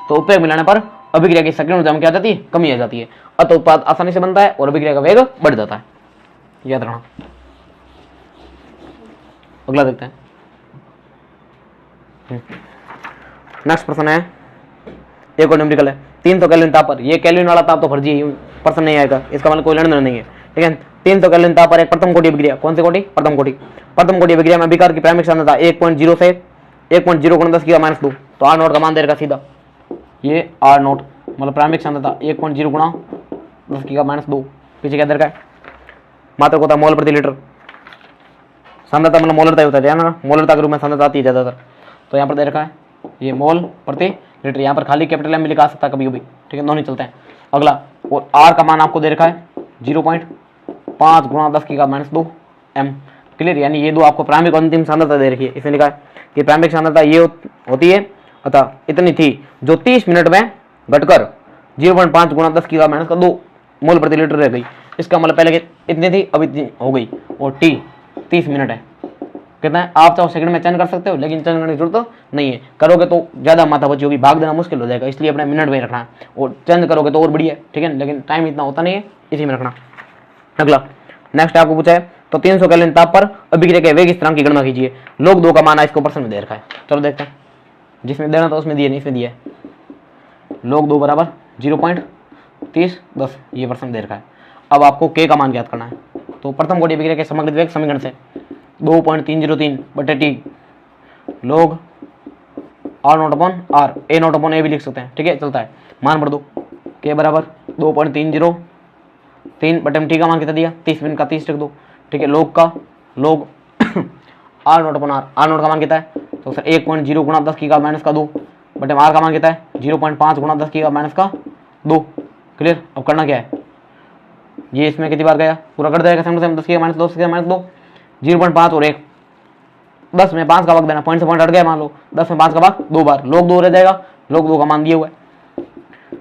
तो उत्प्रेरक मिलाने पर अभिक्रिया की सक्रियण ऊर्जा में क्या जाती है, कमी आ जाती है, अतः उत्पाद आसानी से बनता है और अभिक्रिया का वेग बढ़ जाता है, याद रखना। अगला देखते हैं, नेक्स्ट प्रश्न है, एक और न्यूमेरिकल है, 300 केल्विन ताप पर, ये केल्विन वाला ताप तो फर्जी है, प्रश्न नहीं आएगा, इसका मतलब कोई लेना देना नहीं है। ठीक है, 300 केल्विन ताप पर एक प्रथम कोटि अभिक्रिया, कौन सी कोटि, प्रथम कोटि अभिक्रिया में अभिकार की प्रारंभिक सांद्रता 1.0 से 1.0 × 10⁻², तो R0 का मान दे रखा सीधा, ये R0 मतलब प्रारंभिक सांद्रता 1.0 × 10⁻², पीछे क्या दे रखा है, मात्रक होता है मोल प्रति लीटर, सांद्रता मतलब मोलरता होता है ना, मोलरता के रूप में सांद्रता आती है ज्यादातर, तो यहाँ पर दे रखा है ये मोल प्रति लीटर, यहाँ पर खाली कैपिटल M भी लिखा सकता है कभी कभी, ठीक है दोनों चलते हैं। अगला, और R का मान आपको दे रखा है 0.5 × 10⁻² M। क्लियर, यानी ये दो आपको प्रारंभिक और अंतिम सांद्रता दे रखी है, इसमें लिखा है कि प्रारंभिक सांद्रता ये होती है, अतः इतनी थी जो 30 मिनट में घटकर 0.5 × 10⁻² मोल प्रति लीटर रह गई। इसका मतलब पहले इतनी थी अब इतनी हो गई, और T 30 मिनट है, कितना है आप चाहो सेकंड में चेंज कर सकते हो, लेकिन चेंज करने की जरूरत नहीं है, करोगे तो ज्यादा माथापच्ची होगी, भाग देना मुश्किल हो जाएगा, इसलिए अपने मिनट में रखना है, और चेंज करोगे तो और बढ़िया है। ठीक है, लेकिन टाइम इतना होता नहीं है, इसी में रखना। अगला, नेक्स्ट आपको पूछा है, तो 300 केल्विन ताप पर अभिक्रिया के वेग स्थिरांक की गणना कीजिए। log 2 का मान इसको प्रश्न में दे रखा है, चलो देखते हैं, जिसमें देना था उसमें दिया नहीं, इसमें दिया है log 2 बराबर 0.3010, ये प्रश्न दे रखा है। अब आपको k का मान ज्ञात करना है, तो प्रथम कोटि अभिक्रिया के समग्र वेग समीकरण से 2.303/t log R0/R, A0/A भी लिख सकते हैं, ठीक है चलता है, मान भर दो, k बराबर 2.303/t का मान कितना दिया, 30 मिनट का 30 रख दो। ठीक है, log R0/R, R0 का मान कितना है, तो सर 1.0 × 10⁻², बटे R का मान कितना है 0.5 × 10⁻²। क्लियर, अब करना क्या है, ये इसमें कितनी बार गया, पूरा कर देगा सेम 10 माइनस 2 0.5 और 1, 10 में 5 का भाग देना, पॉइंट से पॉइंट हट गया, मान लो 10 में 5 का भाग 2 बार, log 2 रह जाएगा, log 2 का मान दिया हुआ है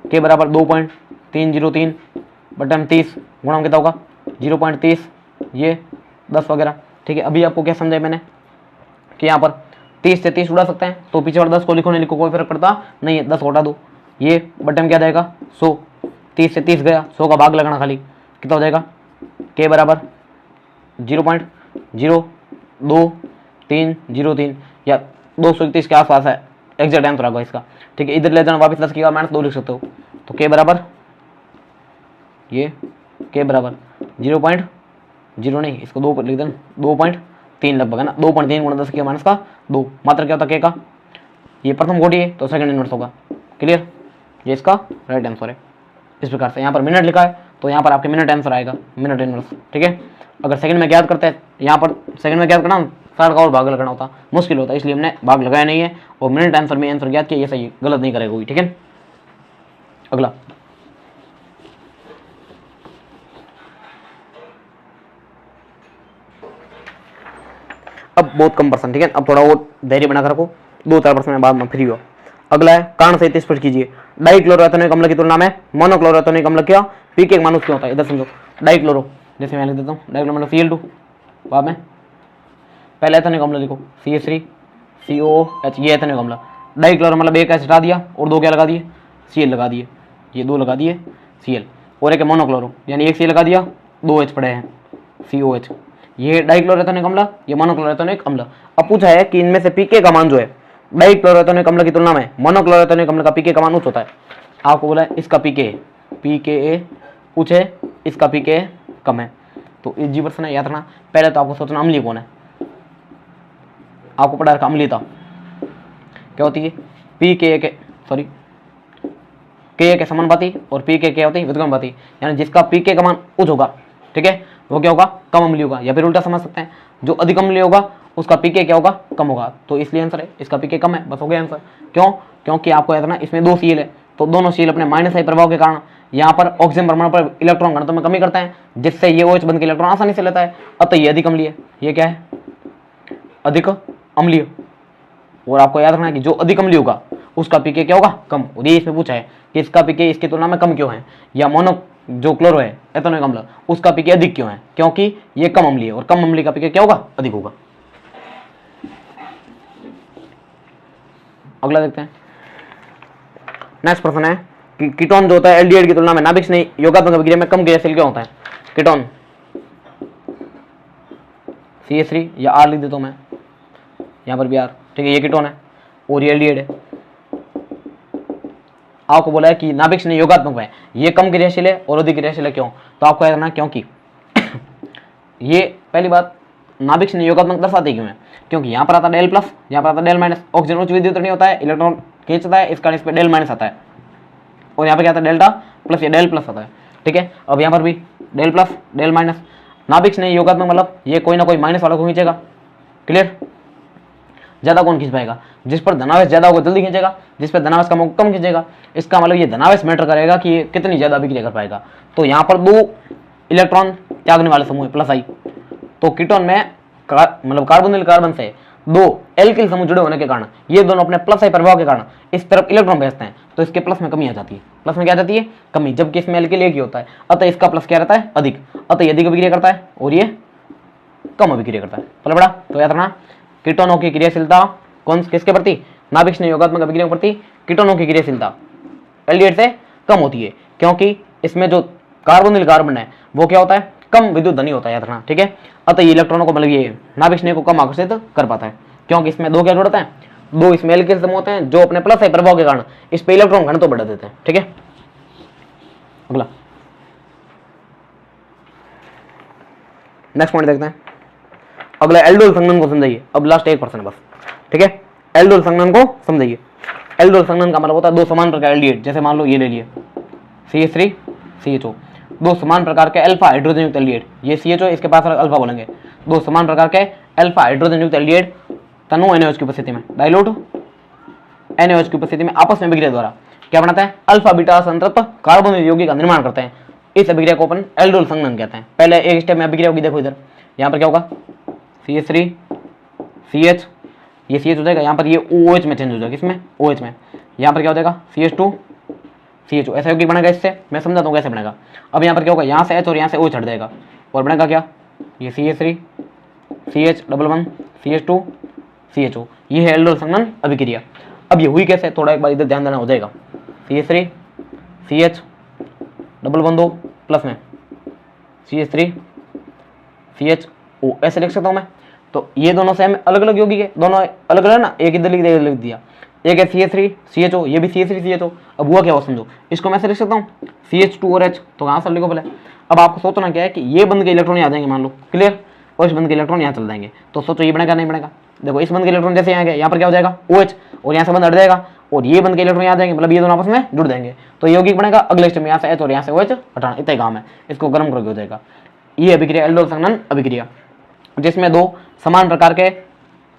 के बराबर 2.303 बटे 30 गुणा कितना होगा 0.30, ये 10 वगैरह। ठीक है, अभी आपको क्या समझाया मैंने कि यहाँ पर 30 से 30 उड़ा सकते हैं, तो पीछे वाला 10 को लिखो नहीं लिखो कोई फर्क पड़ता नहीं है, 10 हटा दो, ये बटे में क्या जाएगा 100, 30 से 30 गया, 100 का भाग लगाना खाली, कितना हो जाएगा के बराबर 0.0203 या 231 के आसपास है, एग्जैक्ट आंसर होगा इसका। ठीक है, इधर ले जाना वापस 10 की माइनस 2 लिख सकते हो, तो के बराबर ये के बराबर 0.0 नहीं, इसको 2 पर लिख देना, 2.3 लगभग है ना, 2.3 गुणा 10 की माइनस का 2, मात्र क्या होता है के का, ये प्रथम कोटि है तो सेकंड इनवर्स होगा। क्लियर, ये इसका राइट आंसर है। इस प्रकार से यहाँ पर मिनट लिखा है तो यहाँ पर आपके मिनट आंसर आएगा, मिनट इनवर्स। ठीक है, अगर सेकंड में ज्ञात करते हैं, यहाँ पर सेकंड में ज्ञात करना 60 का और भाग लगाना होता मुश्किल होता, इसलिए हमने भाग लगाया नहीं है और मिनट आंसर में आंसर ज्ञात किया, ये सही गलत नहीं करेगा कोई। ठीक है, अगला अब बहुत कम परसेंट। ठीक है, अब थोड़ा वो धैर्य बनाकर रखो, 2-4% में बाद में फ्री हो। अगला है कारण सहित स्पष्ट कीजिए, डाइक्लोरोएथेनॉइक अम्ल की तुलना में मोनोक्लोरोएथेनॉइक अम्ल क्या पीके माइनस क्यों होता है। इधर समझो, डाइक्लोरो जैसे मैं लिख देता हूँ, डाइक्लोरो मतलब Cl2, बाद में पहले एथेनॉइक अम्ल लिखो CH3 COOH, ये एथेनॉइक अम्ल। डाइक्लोरो मतलब एक एच हटा दिया और 2 क्या लगा दिए Cl लगा दिए, ये 2 लगा दिए Cl, और एक मोनोक्लोरो यानी एक Cl लगा दिया, 2 H पड़े हैं COH, ये डाइक्लोरोएथेनॉइक अम्ल, ये मोनोक्लोरोएथेनॉइक अम्ल। अब पूछा है कि इनमें से पीके का मान जो है डाइक्लोरोएथेनॉइक अम्ल की तुलना में मोनोक्लोरोएथेनॉइक अम्ल का पीके का मान उच्च होता है। आपको बोला है इसका पीके उच्च है, इसका पीके कम है, तो इजी वर्सन है, याद रखना। पहले तो आपको सोचना अम्लीय कौन है, आपको पढ़ा रखा अम्लीयता क्या होती है, पीके के सॉरी के समानुपाती और पीके क्या होती है व्युत्क्रमानुपाती, यानी जिसका पीके का मान उच्च होगा, ठीक है, वो क्या होगा कम अम्लीय होगा, या फिर उल्टा समझ सकते हैं, जो अधिक अम्लीय होगा उसका पीके क्या होगा कम होगा, तो इसलिए आंसर है इसका पीके कम है, बस हो गया आंसर। क्यों, क्योंकि आपको याद रखना इसमें 2 Cl है, तो दोनों Cl अपने माइनस आई प्रभाव के कारण यहाँ पर ऑक्सीजन परमाणु पर इलेक्ट्रॉन घनत्व में कमी करते हैं, जिससे ये OH बन के इलेक्ट्रॉन आसानी से लेता है, अतः ये अधिक अम्लीय, ये क्या है अधिक अम्लीय। और आपको याद रखना है कि जो अधिक अम्लीय होगा उसका पीके क्या होगा कम, और ये इसमें पूछा है कि इसका पीके इसकी तुलना में कम क्यों है, या मोनो जो क्लोरो है एथेनॉइक अम्ल उसका पीके अधिक क्यों है, क्योंकि ये कम अम्लीय है और कम अम्लीय का पीके क्या होगा अधिक होगा। अगला देखते हैं, नेक्स्ट प्रश्न है कि कीटोन जो होता है एल्डिहाइड की तुलना में नाभिक स्नेही योगात्मक अभिक्रिया में कम क्रियाशील क्यों होता है। कीटोन CH3 या R लिख देता हूं मैं, यहां पर भी R, ठीक है, ये कीटोन है और ये एल्डिहाइड है। आपको बोला है कि नाभिक स्नेही योगात्मक है, ये कम क्रियाशील है और अधिक क्रियाशील है, क्यों, तो आपको याद रखना क्योंकि ये पहली बात नाभिक स्नेही योगात्मक दर्शाते क्यों है, क्योंकि यहाँ पर आता डेल प्लस, यहाँ पर आता डेल माइनस, ऑक्सीजन उच्च विद्युत नहीं होता है, इलेक्ट्रॉन खींचता है, इस कारण इस पर डेल माइनस आता है, और यहाँ पे क्या आता है डेल्टा प्लस, ये डेल प्लस आता है। ठीक है, अब यहाँ पर भी डेल प्लस डेल माइनस, नाभिक स्नेही योगात्मक मतलब ये कोई ना कोई माइनस वाला को खींचेगा। क्लियर, ज्यादा कौन खींच पाएगा, जिस पर धनावेश ज्यादा होगा जल्दी खींचेगा, जिस पर धनावेश कम होगा कम खींचेगा। इसका मतलब ये धनावेश मैटर करेगा कि ये कितनी ज्यादा अभिक्रिया कर पाएगा। तो यहाँ पर 2 इलेक्ट्रॉन त्यागने वाले समूह प्लस आई, तो कीटोन में मतलब कार्बोनिल कार्बन से 2 एल्किल समूह जुड़े होने के कारण ये दोनों अपने प्लस आई प्रभाव के कारण इस तरफ इलेक्ट्रॉन भेजते हैं, तो इसके प्लस में कमी आ जाती है, प्लस में क्या जाती है कमी, जबकि इसमें एल्किल एक ही होता है, अतः इसका प्लस क्या रहता है अधिक, अतः ये अधिक अभिक्रिया करता है और ये कम अभिक्रिया करता है। पहले बड़ा तो याद रखना कीटोनों की क्रियाशीलता कौन किसके प्रति, नाभिक स्नेही योगात्मक अभिक्रिया के प्रति कीटोनों की क्रियाशीलता एल्डिहाइड से कम होती है, क्योंकि इसमें जो कार्बोनिल कार्बन है वो क्या होता है कम विद्युत धनी होता है, याद रखना। ठीक है, अतः ये इलेक्ट्रॉनों को मतलब ये नाभिक स्नेही को कम आकर्षित कर पाता है, क्योंकि इसमें 2 क्या जोड़ते हैं, 2 इसमें एल्किल समूह होते हैं जो अपने प्लस आई प्रभाव के कारण इस पे इलेक्ट्रॉन घनत्व तो बढ़ा देते हैं। ठीक है, अगला नेक्स्ट पॉइंट देखते हैं। अगला एल्डोल संघनन को समझाइए, अब लास्ट 1% बस। ठीक है, एल्डोल संघनन को समझाइए। एल्डोल संघनन का मतलब होता है 2 समान प्रकार एल्डिहाइड, जैसे मान लो ये ले लिए CH3 CHO, 2 समान प्रकार के अल्फा हाइड्रोजन युक्त एल्डिहाइड, ये CHO इसके पास अल्फा बोलेंगे, 2 समान प्रकार के अल्फा हाइड्रोजन युक्त एल्डिहाइड तनु NaOH की उपस्थिति में डाइल्यूट NaOH की उपस्थिति में आपस में विक्रिया द्वारा क्या बनाता है अल्फा बीटा संतृप्त कार्बोनिल यौगिक का निर्माण करते हैं। इस अभिक्रिया को अपन एल्डोल संघनन कहते हैं। पहले एक स्टेप में अभिक्रिया होगी, देखो इधर यहाँ पर क्या होगा, CH3 CH, ये CH हो जाएगा, यहाँ पर ये OH में चेंज हो जाएगा, किसमें, OH में। यहाँ पर क्या हो जाएगा, CH2 CHO, ऐसा यौगिक बनेगा। इससे मैं समझाता हूँ कैसे बनेगा। अब यहाँ पर क्या होगा, यहाँ से H और यहाँ से O हट जाएगा और बनेगा क्या, ये CH3 CH double 1 CH2 CHO, ये है एल्डोल संघनन अभिक्रिया। अब ये हुई कैसे, थोड़ा एक बार इधर ध्यान देना, हो जाएगा CH3 CH डबल 1 2 प्लस में CH3 CHO, ऐसे लिख सकता हूँ मैं। तो ये दोनों सेम अलग अलग यौगिक है, दोनों अलग अलग ना, एक इधर लिख दिया, एक है CH3 CHO, ये भी CH3 CHO। अब हुआ क्या, वो समझो, इसको मैं ऐसे लिख सकता हूँ CH2 और H, तो आंसर लिखो पहले। अब आपको सोचना क्या है कि ये बंद के इलेक्ट्रॉन आ जाएंगे मान लो, क्लियर, और इस बंद के इलेक्ट्रॉन यहाँ चल जाएंगे, तो सोचो ये बनेगा नहीं बनेगा। देखो इस बंद के इलेक्ट्रॉन जैसे यहाँ गए, यहाँ पर क्या हो जाएगा OH, और यहाँ से बंद हट जाएगा, और ये बंद के इलेक्ट्रॉन यहाँ जाएंगे, मतलब ये दोनों आपस में जुड़ जाएंगे, तो ये यौगिक बनेगा। अगले स्टेप में यहाँ से H और यहाँ से OH हटाना, इतना ही काम है, इसको गर्म करोगे हो जाएगा। ये अभिक्रिया एल्डोल संघनन अभिक्रिया, जिसमें दो समान प्रकार के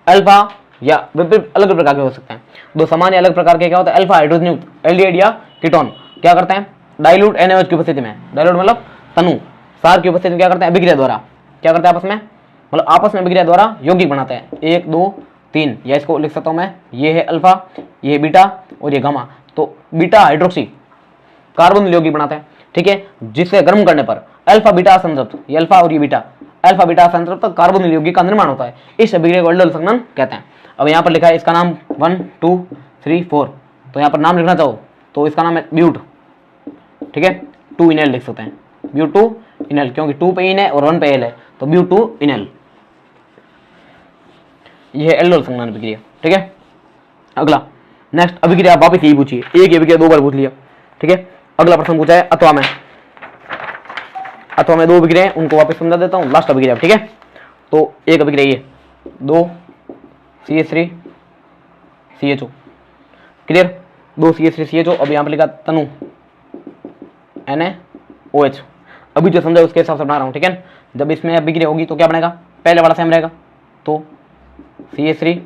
अल्फा या विपरीत अलग प्रकार के हो सकते हैं। दो समान या अलग प्रकार के क्या होता है, अल्फा हाइड्रोजन युक्त एल्डिहाइड या कीटोन क्या करते हैं, डाइल्यूट NaOH की उपस्थिति में, डाइल्यूट मतलब तनु सार की उपस्थिति में क्या करते हैं, अभिक्रिया द्वारा क्या करते हैं आपस में, मतलब आपस में अभिक्रिया द्वारा यौगिक बनाते हैं 1 2 3, या इसको लिख सकता हूं मैं, ये है अल्फा, ये बीटा और ये गामा। तो बीटा हाइड्रोक्सी कार्बन यौगिक बनाते हैं, ठीक है, जिसे गर्म करने पर अल्फा बीटा संतृप्त, ये अल्फा और ये बीटा, अल्फा बीटा संतृप्त कार्बन यौगिक का निर्माण होता है। इस अभिक्रिया को एल्डोल संघनन कहते हैं। अब यहाँ पर लिखा है इसका नाम 1 2 3 4, तो यहाँ पर नाम लिखना चाहो तो इसका नाम है ब्यूट, ठीक है, 2 इनएल लिख सकते हैं, ब्यूट 2 इनएल, क्योंकि 2 पे इन है और 1 पे एल है, तो ब्यूट 2 इनएल, यह है एल्डोल संघनन अभिक्रिया, ठीक है। अगला नेक्स्ट अभिक्रिया वापस यही पूछिए, एक अभिक्रिया 2 बार पूछ लिया, ठीक है। अगला प्रश्न पूछा है अथवा में, अथवा में 2 अभिक्रिया हैं, उनको वापस समझा देता हूँ, लास्ट अभिक्रिया, ठीक है। तो एक अभिक्रिया ये 2 CH3 CHO, clear, 2 CH3 CHO। अब यहाँ पर लिखा तनु NaOH, अभी जो समझा उसके हिसाब से बना रहा हूँ, ठीक है। जब इसमें अभिक्रिया होगी तो क्या बनेगा, पहले वाला सेम रहेगा, तो CH3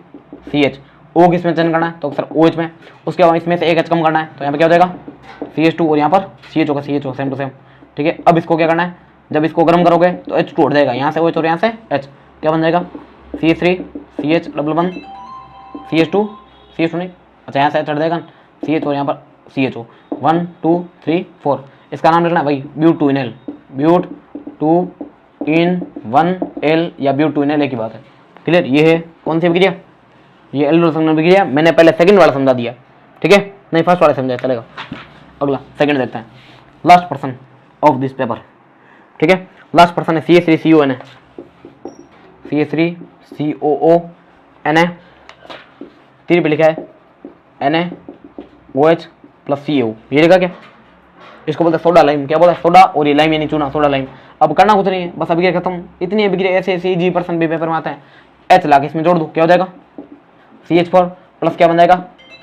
CH, O किसमें चयन करना है, तो सर OH में, उसके बाद इसमें से एक H कम करना है, तो यहाँ पे क्या हो जाएगा CH2 और यहाँ पर CHO का CHO सेम टू सेम, ठीक है। अब इसको क्या करना है, जब इसको गर्म करोगे तो H2 हट जाएगा, यहाँ से OH और यहाँ से H, क्या बन जाएगा CH3 CH double 1 CH2 CH2 नहीं, अच्छा यहाँ से H हट जाएगा, CH और यहाँ पर CHO, 1 2 3 4, इसका नाम लिखना है भाई ब्यूट 2 इनएल, ब्यूट 2 इन 1 एल या ब्यूट 2 इनएल, एक ही बात है, क्लियर। ये है कौन सी अभिक्रिया, ये एल्डोल संघनन अभिक्रिया। मैंने पहले सेकंड वाला समझा दिया, ठीक है, नहीं फर्स्ट वाला समझाया, चलेगा। अगला सेकंड देखते हैं, last person of this paper, ठीक है। लास्ट पर्सन है CH3 CONA, CH3 COO Na, 3 पे लिखा है NaOH प्लस CO, ये लिखा क्या, इसको बोलते हैं सोडा लाइम, क्या बोला है सोडा, और ये लाइम यानी चूना, सोडा लाइम। अब करना कुछ नहीं है, बस अभिक्रिया खत्म, इतनी अभिक्रिया ऐसे ऐसे जी पर्सन भी पेपर में आता है। H ला के इसमें जोड़ दो, क्या हो जाएगा CH4 प्लस क्या बन जाएगा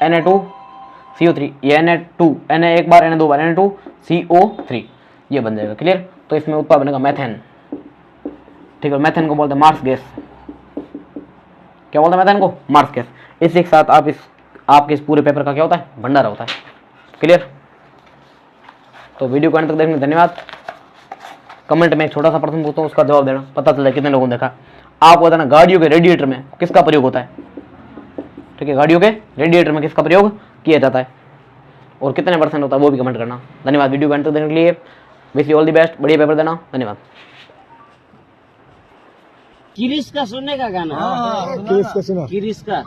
Na2CO3, ये Na2 Na एक बार Na 2 बार Na2CO3, ये बन जाएगा, क्लियर। तो इसमें उत्पाद बनेगा मैथेन, ठीक है। मैथेन को बोलते हैं मार्स गैस, क्या बोलते हैं मैथेन को, मार्स गैस। इसी के साथ आप आपके इस पूरे पेपर का क्या होता है, भंडारा होता है, क्लियर। तो वीडियो को अंत तक देखने में धन्यवाद। कमेंट में एक छोटा सा प्रश्न पूछता हूँ, उसका जवाब देना, पता चल जाए कितने लोगों ने देखा। आप बताना गाड़ियों के रेडिएटर में किसका प्रयोग होता है, ठीक है, गाड़ियों के रेडिएटर में किसका प्रयोग किया जाता है और कितने % होता है, वो भी कमेंट करना। धन्यवाद वीडियो को अंत तक देखने के लिए, wish you all the best, बढ़िया पेपर देना, धन्यवाद। किरिश का सुनने का गाना, किरिश का सुना, किरिश का